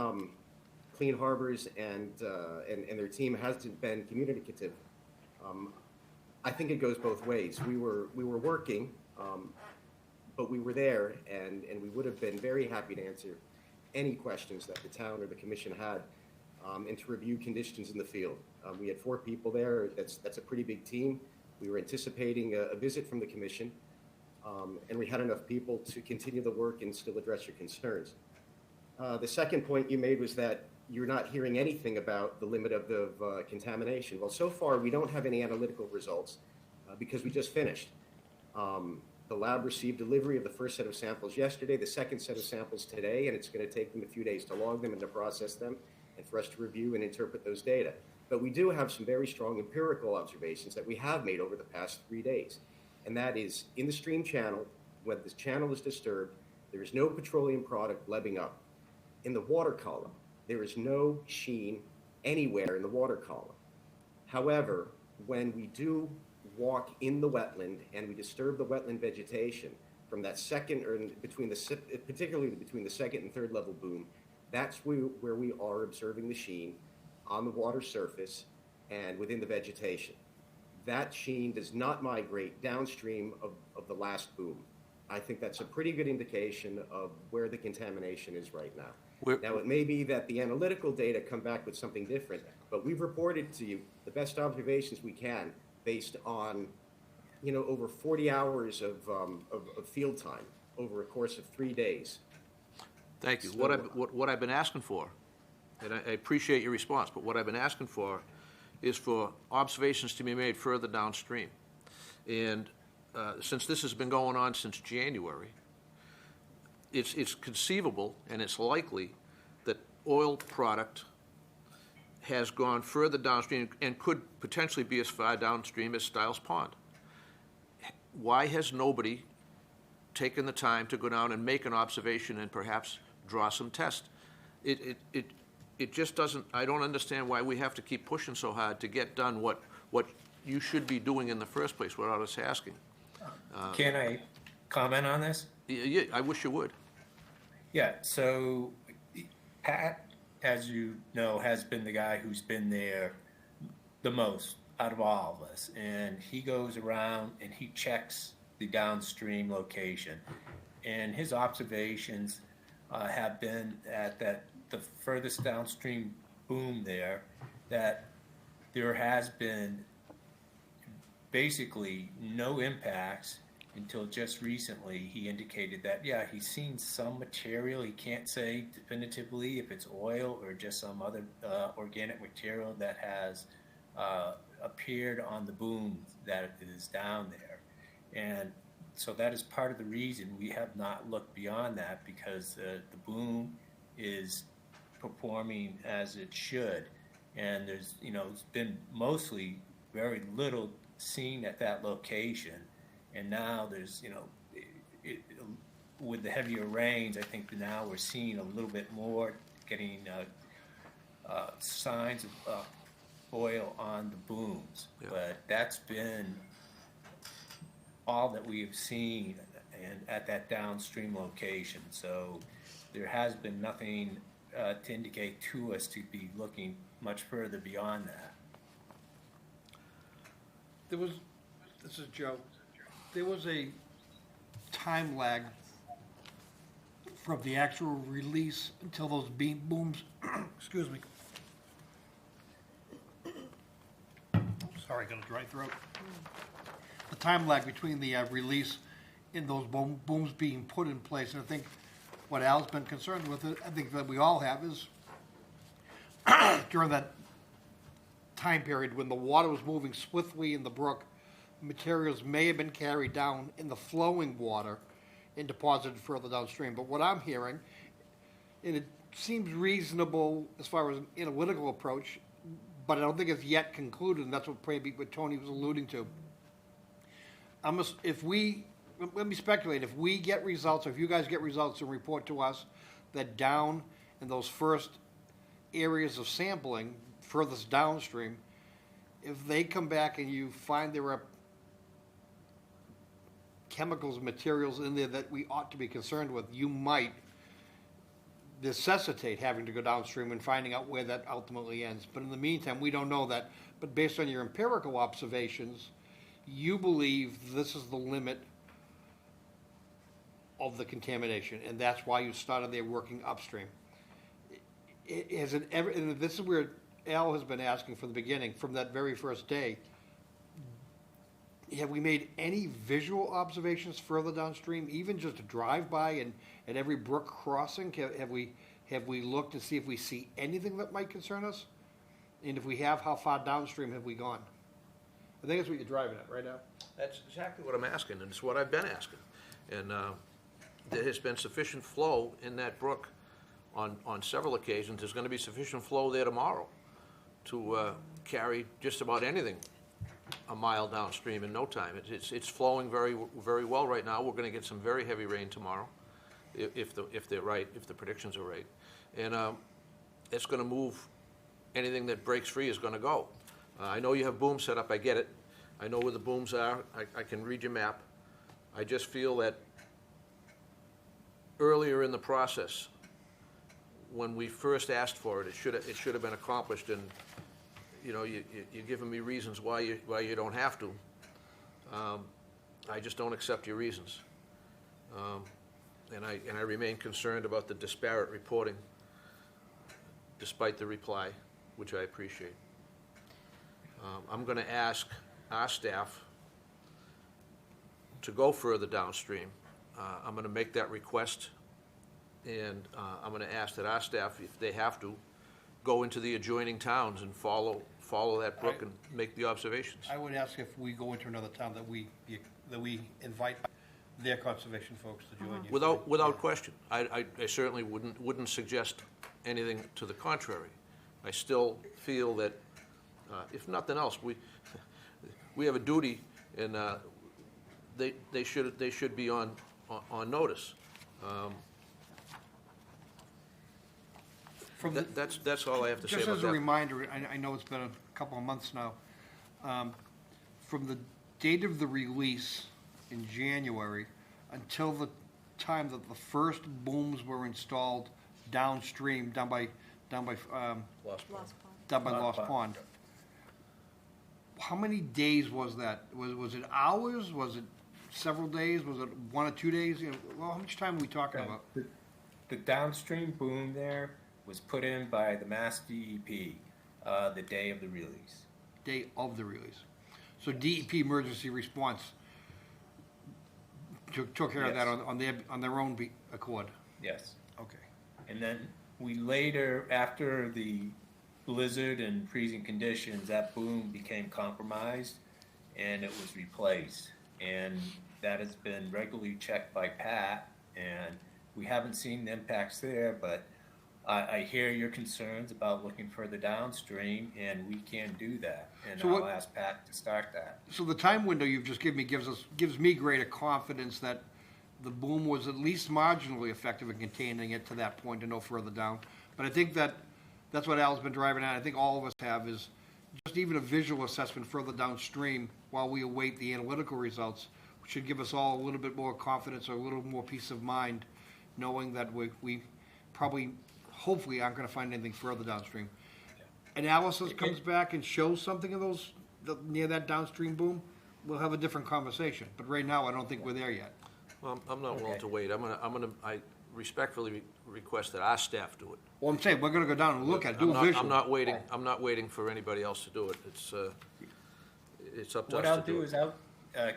Clean Harbors and their team hasn't been communicative, I think it goes both ways. We were working, but we were there, and we would have been very happy to answer any questions that the town or the commission had, and to review conditions in the field. We had 4 people there. That's a pretty big team. We were anticipating a visit from the commission, and we had enough people to continue the work and still address your concerns. The second point you made was that you're not hearing anything about the limit of the contamination. Well, so far, we don't have any analytical results because we just finished. The lab received delivery of the first set of samples yesterday, the second set of samples today, and it's going to take them a few days to log them and to process them and for us to review and interpret those data. But we do have some very strong empirical observations that we have made over the past 3 days, and that is in the stream channel, when this channel is disturbed, there is no petroleum product blebbing up. In the water column, there is no sheen anywhere in the water column. However, when we do walk in the wetland and we disturb the wetland vegetation from that second, or between particularly between the second and third level boom, That's where we are observing the sheen on the water surface and within the vegetation. That sheen does not migrate downstream of the last boom. I think that's a pretty good indication of where the contamination is right now. Now, it may be that the analytical data come back with something different, but we've reported to you the best observations we can based on, over 40 hours of field time over a course of 3 days. Thank you. So- What I've been asking for, and I appreciate your response, but what I've been asking for is for observations to be made further downstream. And since this has been going on since January, it's conceivable and it's likely that oil product has gone further downstream and could potentially be as far downstream as Stiles Pond. Why has nobody taken the time to go down and make an observation and perhaps draw some tests? It just doesn't, I don't understand why we have to keep pushing so hard to get done what you should be doing in the first place without us asking. Can I comment on this? Yeah, I wish you would. Yeah, so Pat, as you know, has been the guy who's been there the most out of all of us. And he goes around and he checks the downstream location. And his observations have been at the furthest downstream boom there, that there has been basically no impacts until just recently. He indicated that, yeah, he's seen some material. He can't say definitively if it's oil or just some other organic material that has appeared on the boom that is down there. And so that is part of the reason we have not looked beyond that, because the boom is performing as it should. And there's, it's been mostly very little seen at that location. And now there's, with the heavier rains, I think now we're seeing a little bit more, getting signs of oil on the booms. Yeah. But that's been all that we have seen and at that downstream location. So there has been nothing to indicate to us to be looking much further beyond that. This is Joe. There was a time lag from the actual release until those booms, excuse me. Sorry, got a dry throat. The time lag between the release and those booms being put in place, and I think what Al's been concerned with, I think that we all have, is during that time period when the water was moving swiftly in the brook, materials may have been carried down in the flowing water and deposited further downstream. But what I'm hearing, and it seems reasonable as far as an analytical approach, but I don't think it's yet concluded, and that's what Tony was alluding to. Let me speculate, if we get results, or if you guys get results and report to us that down in those first areas of sampling, furthest downstream, if they come back and you find there are chemicals, materials in there that we ought to be concerned with, you might necessitate having to go downstream and finding out where that ultimately ends. But in the meantime, we don't know that. But based on your empirical observations, you believe this is the limit of the contamination, and that's why you started there working upstream. Has it ever, and this is where Al has been asking from the beginning, from that very first day, have we made any visual observations further downstream, even just a drive-by and at every brook crossing? Have we looked to see if we see anything that might concern us? And if we have, how far downstream have we gone? I think that's what you're driving at, right now. That's exactly what I'm asking, and it's what I've been asking. And there has been sufficient flow in that brook on several occasions. There's going to be sufficient flow there tomorrow to carry just about anything a mile downstream in no time. It's flowing very, very well right now. We're going to get some very heavy rain tomorrow, if they're right, if the predictions are right. And it's going to move. Anything that breaks free is going to go. I know you have booms set up. I get it. I know where the booms are. I can read your map. I just feel that earlier in the process, when we first asked for it, it should have been accomplished, and, you know, you're giving me reasons why you don't have to. I just don't accept your reasons. And I remain concerned about the disparate reporting, despite the reply, which I appreciate. I'm going to ask our staff to go further downstream. I'm going to make that request, and I'm going to ask that our staff, if they have to, go into the adjoining towns and follow that brook and make the observations. I would ask if we go into another town that we invite their conservation folks to join you. Without question. I certainly wouldn't suggest anything to the contrary. I still feel that, if nothing else, we have a duty, and they should be on notice. That's all I have to say about that. Just as a reminder, I know it's been a couple of months now, from the date of the release in January until the time that the first booms were installed downstream, down by Lost Pond. How many days was that? Was it hours? Was it several days? Was it 1 or 2 days? You know, well, how much time are we talking about? The downstream boom there was put in by the Mass DEP the day of the release. Day of the release. So DEP emergency response took care of that on their own accord. Yes. Okay. And then we later, after the blizzard and freezing conditions, that boom became compromised and it was replaced. And that has been regularly checked by Pat, and we haven't seen the impacts there, but I hear your concerns about looking further downstream, and we can do that. And So I'll ask Pat to start that. So the time window you've just given me gives me greater confidence that the boom was at least marginally effective in containing it to that point and no further down. But I think that's what Al's been driving at. I think all of us have is just even a visual assessment further downstream while we await the analytical results should give us all a little bit more confidence or a little more peace of mind, knowing that we probably, hopefully, aren't going to find anything further downstream. Analysis comes back and shows something of those near that downstream boom, we'll have a different conversation. But right now, I don't think we're there yet. Well, I'm not willing to wait. I respectfully request that our staff do it. Well, I'm saying, we're going to go down and look at it, do a visual. I'm not waiting for anybody else to do it. It's up to us to do it. What I'll do is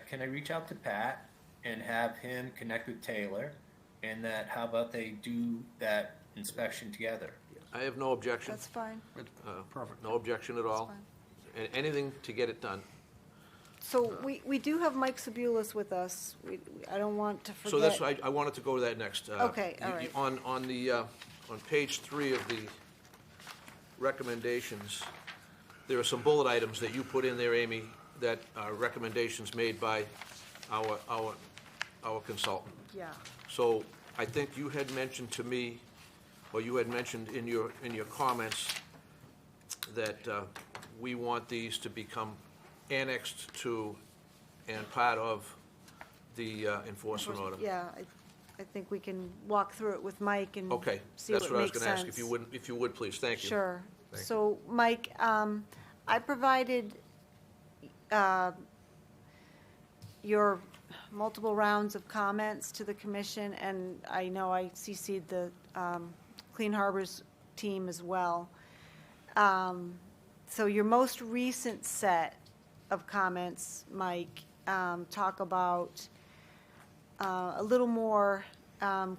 can I reach out to Pat and have him connect with Taylor, and how about they do that inspection together? I have no objection. That's fine. Perfect. No objection at all. Anything to get it done. So we do have Mike Sabulis with us. I don't want to forget. So that's, I wanted to go to that next. Okay, all right. On page 3 of the recommendations, there are some bullet items that you put in there, Amy, that are recommendations made by our consultant. Yeah. So I think you had mentioned to me, or you had mentioned in your comments, that we want these to become annexed to and part of the enforcement order. Yeah, I think we can walk through it with Mike and Okay, see that's what what I was makes going to sense. ask, if you would please, thank you. Sure. Thank you. So, Mike, I provided your multiple rounds of comments to the commission, and I know I CC'd the Clean Harbors team as well. So your most recent set of comments, Mike, talk about a little more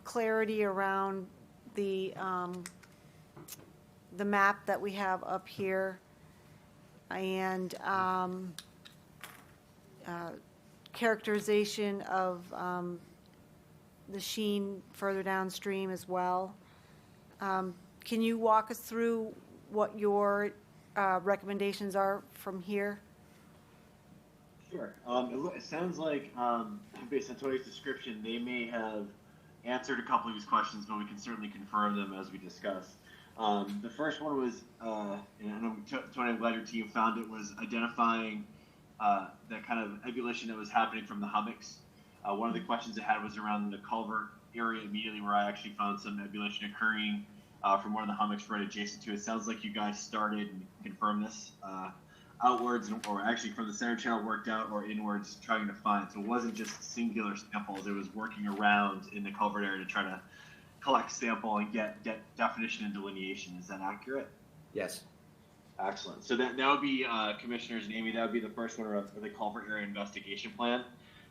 clarity around the map that we have up here, and characterization of the sheen further downstream as well. Can you walk us through what your recommendations are from here? Sure. It sounds like, based on Tony's description, they may have answered a couple of these questions, but we can certainly confirm them as we discuss. The first one was, and Tony, I'm glad your team found it, was identifying the kind of ebullition that was happening from the hummocks. One of the questions I had was around the culvert area immediately, where I actually found some ebullition occurring from one of the hummocks right adjacent to it. Sounds like you guys started and confirmed this outwards, or actually from the center channel worked out, or inwards trying to find. So it wasn't just singular samples. It was working around in the culvert area to try to collect sample and get definition and delineation. Is that accurate? Yes. Excellent. So that would be, Commissioners and Amy, that would be the first one of the culvert area investigation plan.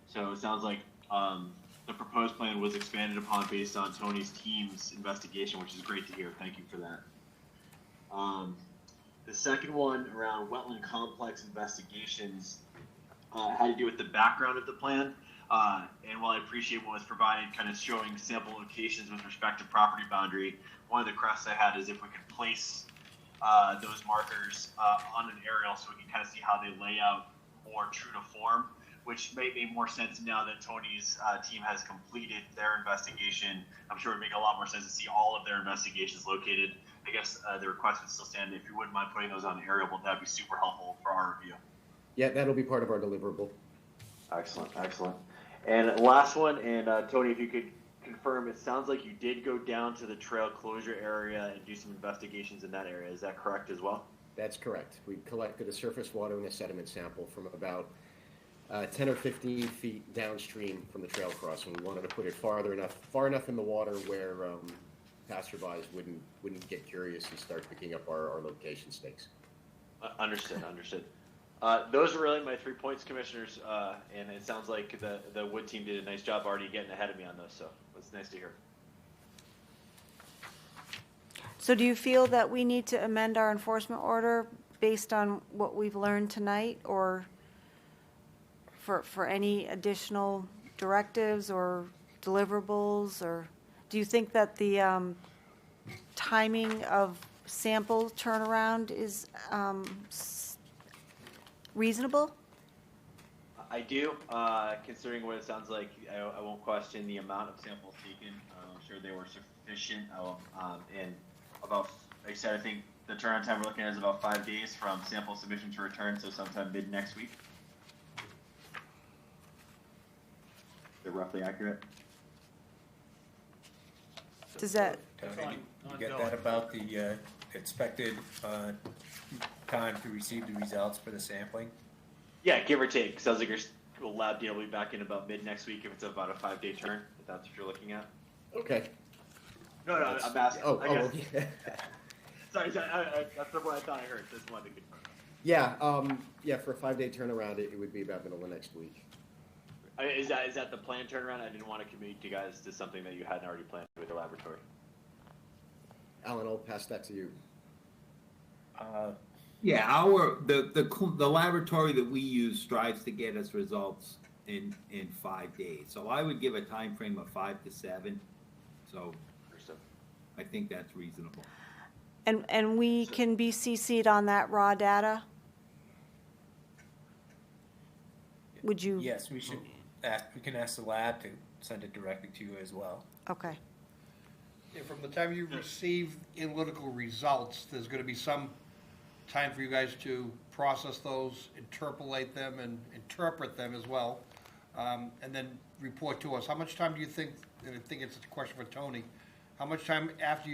So it sounds like the proposed plan was expanded upon based on Tony's team's investigation, which is great to hear. Thank you for that. The second one around wetland complex investigations had to do with the background of the plan. And while I appreciate what was provided, kind of showing sample locations with respect to property boundary, one of the requests I had is if we could place those markers on an aerial so we can kind of see how they lay out more true to form, which may make more sense now that Tony's team has completed their investigation. I'm sure it would make a lot more sense to see all of their investigations located. I guess the request would still stand. If you wouldn't mind putting those on the aerial, that would be super helpful for our review. Yeah, that'll be part of our deliverable. Excellent, excellent. And last one, and Tony, if you could confirm, it sounds like you did go down to the trail closure area and do some investigations in that area. Is that correct as well? That's correct. We collected a surface water and a sediment sample from about 10 or 15 feet downstream from the trail crossing. We wanted to put it far enough in the water where passerbys wouldn't get curious and start picking up our location stakes. Understood. Those are really my 3 points, Commissioners, and it sounds like the Wood team did a nice job already getting ahead of me on those, so it's nice to hear. So do you feel that we need to amend our enforcement order based on what we've learned tonight, or for any additional directives or deliverables, or do you think that the timing of sample turnaround is reasonable? I do, considering what it sounds like. I won't question the amount of samples taken. I'm sure they were sufficient. And about, like I said, I think the turnaround time we're looking at is about 5 days from sample submission to return, so sometime mid next week. They're roughly accurate. Does that, Tony, you get that about the expected time to receive the results for the sampling? Yeah, give or take. Sounds like your lab data will be back in about mid next week if it's about a 5-day turn, if that's what you're looking at. Okay. No, I'm asking. Oh, I guess. okay. Sorry, that's what I thought I heard. Just wanted to confirm. Yeah, for a 5-day turnaround, it would be about middle of next week. Is that the planned turnaround? I didn't want to commit you guys to something that you hadn't already planned with the laboratory. Alan, I'll pass that to you. Yeah, the laboratory that we use strives to get us results in 5 days. So I would give a time frame of 5 to 7. So I think that's reasonable. and we can be CC'd on that raw data? Would you? Yes, we should ask, we can ask the lab to send it directly to you as well. Okay. Yeah, from the time you receive analytical results, there's going to be some time for you guys to process those, interpolate them, and interpret them as well, and then report to us. How much time do you think, and I think it's a question for Tony, how much time after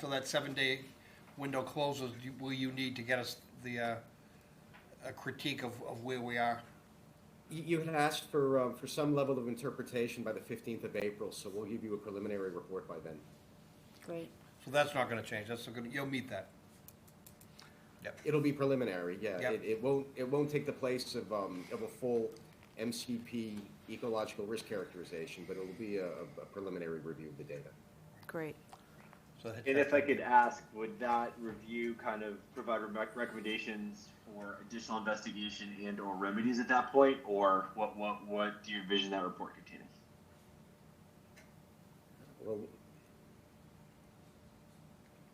that 7-day window closes will you need to get us a critique of where we are? You had asked for some level of interpretation by the 15th of April, so we'll give you a preliminary report by then. Great. So that's not going to change. You'll meet that. Yep. It'll be preliminary, yeah. Yep. It won't take the place of a full MCP ecological risk characterization, but it'll be a preliminary review of the data. Great. And if I could ask, would that review kind of provide recommendations for additional investigation and or remedies at that point, or what do you envision that report containing? Well,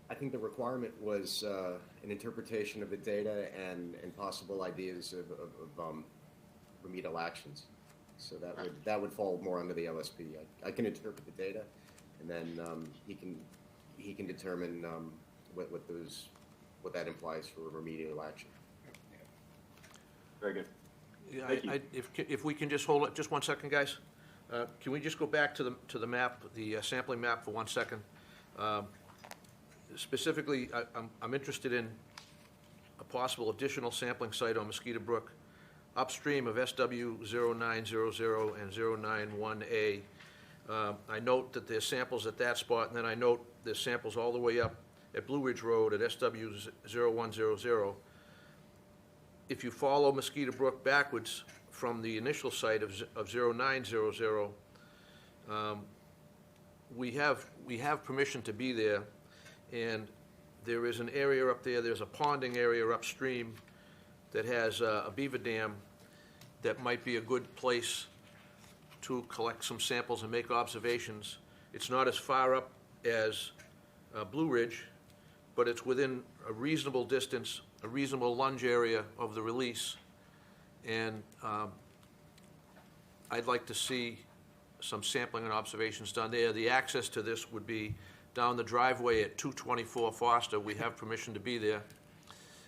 I think the requirement was an interpretation of the data and possible ideas of remedial actions. So that would fall more under the LSP. I can interpret the data, and then he can determine what that implies for remedial action. Very good. Yeah, Thank you. if we can just hold it, just 1 second, guys. Can we just go back to the map, the sampling map for 1 second? specifically, I'm interested in a possible additional sampling site on Mosquito Brook upstream of SW 0900 and 091A. I note that there's samples at that spot, and then I note there's samples all the way up at Blue Ridge Road at SW 0100. If you follow Mosquito Brook backwards from the initial site of 0900, we have permission to be there, and there is an area up there, there's a ponding area upstream that has a beaver dam that might be a good place to collect some samples and make observations. It's not as far up as Blue Ridge, but it's within a reasonable distance, a reasonable lunge area of the release. And I'd like to see some sampling and observations done there. The access to this would be down the driveway at 224 Foster. We have permission to be there.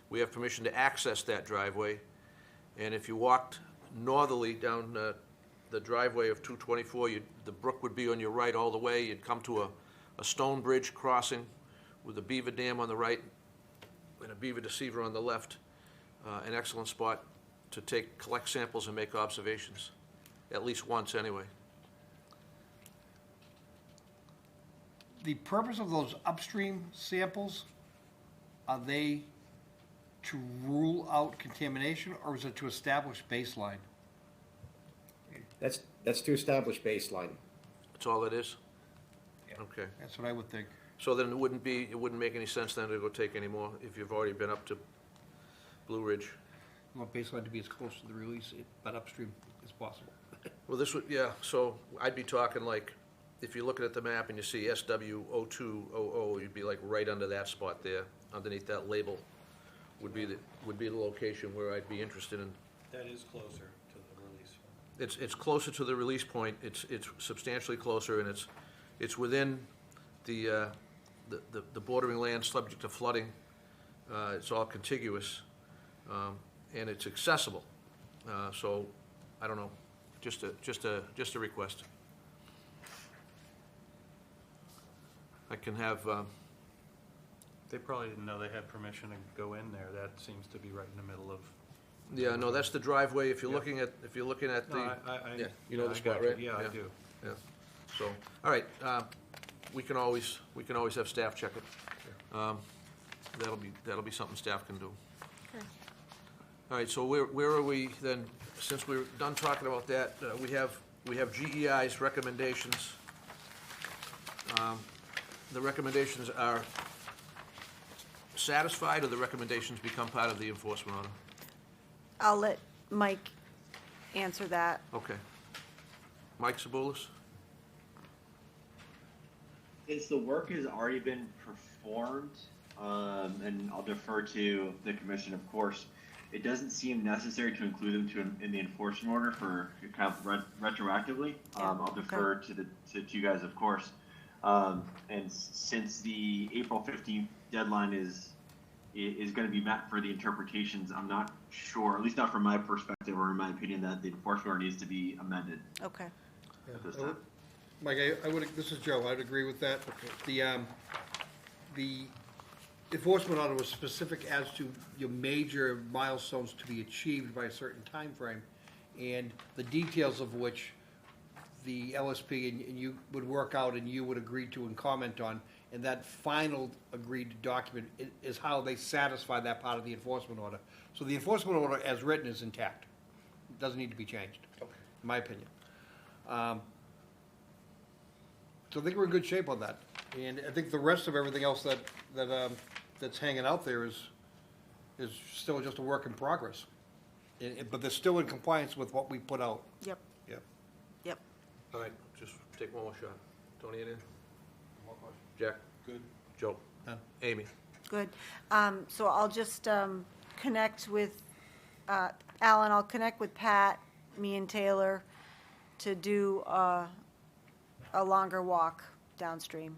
We have permission to access that driveway. And if you walked northerly down the driveway of 224, the brook would be on your right all the way. You'd come to a stone bridge crossing with a beaver dam on the right and a beaver deceiver on the left. An excellent spot to collect samples and make observations, at least once anyway. The purpose of those upstream samples, are they to rule out contamination, or is it to establish baseline? That's to establish baseline. That's all it is? Yeah. Okay. That's what I would think. So then it wouldn't make any sense then to go take any more if you've already been up to Blue Ridge. I want baseline to be as close to the release, but upstream as possible. Well, this would, yeah, so I'd be talking like, if you're looking at the map and you see SW0200, you'd be like right under that spot there, underneath that label would be the location where I'd be interested in. That is closer to the release. It's closer to the release point, it's substantially closer, and it's within the bordering land subject to flooding. It's all contiguous, and it's accessible. So, I don't know, just a request. I can have, They probably didn't know they had permission to go in there. That seems to be right in the middle of. yeah, no, that's the driveway, if you're Yeah. looking at the, No, yeah, you know the I spot, got you. right? Yeah, I do. Yeah, so, all right, we can always have staff check it. That'll be something staff can do. Okay. All right, so where are we then, since we're done talking about that, we have GEI's recommendations. The recommendations are satisfied, or the recommendations become part of the enforcement order? I'll let Mike answer that. Okay. Mike Sabulis? Since the work has already been performed, and I'll defer to the commission, of course, it doesn't seem necessary to include them in the enforcement order for kind of retroactively. I'll defer to you guys, of course. And since the April 15th deadline is going to be met for the interpretations, I'm not sure, at least not from my perspective or in my opinion, that the enforcement order needs to be amended Okay. at this time. Mike, I would, this is Joe, I'd agree with that. The enforcement order was specific as to your major milestones to be achieved by a certain time frame, and the details of which the LSP and you would work out and you would agree to and comment on, and that final agreed document is how they satisfy that part of the enforcement order. So the enforcement order as written is intact. It doesn't need to be changed, in my opinion. So I think we're in good shape on that. And I think the rest of everything else that's hanging out there is still just a work in progress. But they're still in compliance with what we put out. Yep. Yep. Yep. All right, just take one more shot. Tony, anything? Jack? Good. Joe? None. Amy? Good. So I'll just connect with, Alan, I'll connect with Pat, me and Taylor to do a longer walk downstream.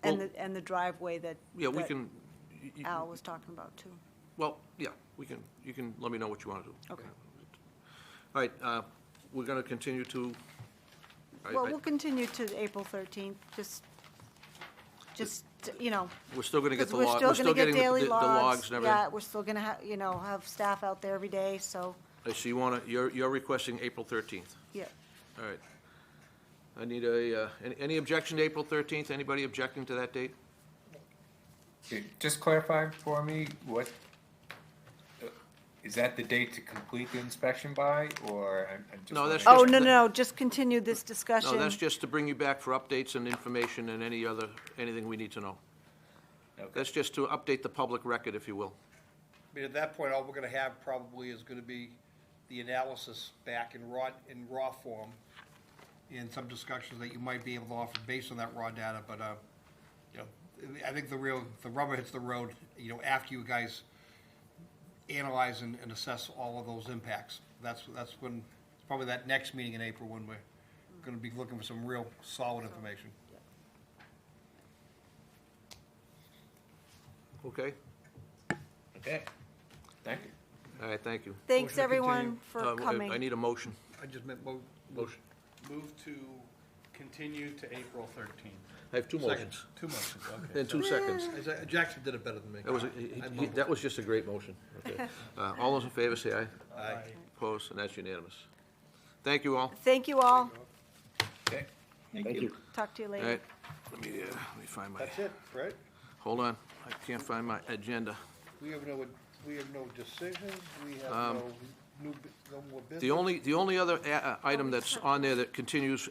And the driveway that Yeah, we that can. Al was talking about too. Well, yeah, you can let me know what you want to do. Okay. All right, we're going to continue to. Well, we'll continue to April 13th, just just, you know, We're still gonna get because the we're log, still we're gonna still get getting daily the logs logs. and everything. Yeah, we're still gonna have, you know, have staff out there every day, so, So you wanna, you're requesting April 13th. yeah. All right. I need any objection to April 13th? Anybody objecting to that date? Okay, just clarify for me, what, is that the date to complete the inspection by, or I'm just No, that's wondering- Oh, just- no, just continue this discussion. No, that's just to bring you back for updates and information and anything we need to know. Okay. That's just to update the public record, if you will. I mean, at that point, all we're gonna have probably is gonna be the analysis back in raw form, and some discussions that you might be able to offer based on that raw data, but, you know, I think the rubber hits the road, you know, after you guys analyze and assess all of those impacts. That's when, probably that next meeting in April, when we're gonna be looking for some real solid information. Okay? Okay, thank you. All right, thank you. Thanks, Motion to everyone, continue. for coming. I need a motion. I just meant Motion. Move to continue to April 13th. I have two motions. Two motions, okay. In 2 seconds. Jackson did it better than me. That was just a great motion. Okay. All those in favor, say aye. Aye. Opposed, and that's unanimous. Thank you all. Thank you all. Okay. Thank you. Talk to you All later. right, let me find my, That's it, right? hold on, I can't find my agenda. We have no decisions, we have no more business. The only other item that's on there that continues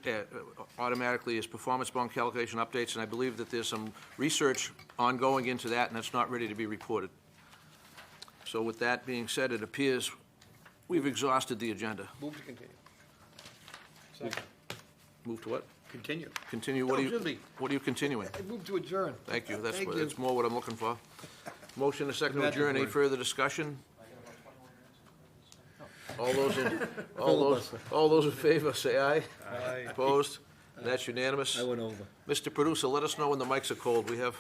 automatically is performance bond calculation updates, and I believe that there's some research ongoing into that, and that's not ready to be reported. So with that being said, it appears we've exhausted the agenda. Move to continue. Second. Move to what? Continue. Continue, No, excuse me. what are you continuing? I move to adjourn. Thank you, Thank you. that's more what I'm looking for. Motion, a second to Magic adjourn, any word. further discussion? All those in favor, say aye. Aye. Opposed? That's unanimous. I went over. Mr. Producer, let us know when the mics are cold. We have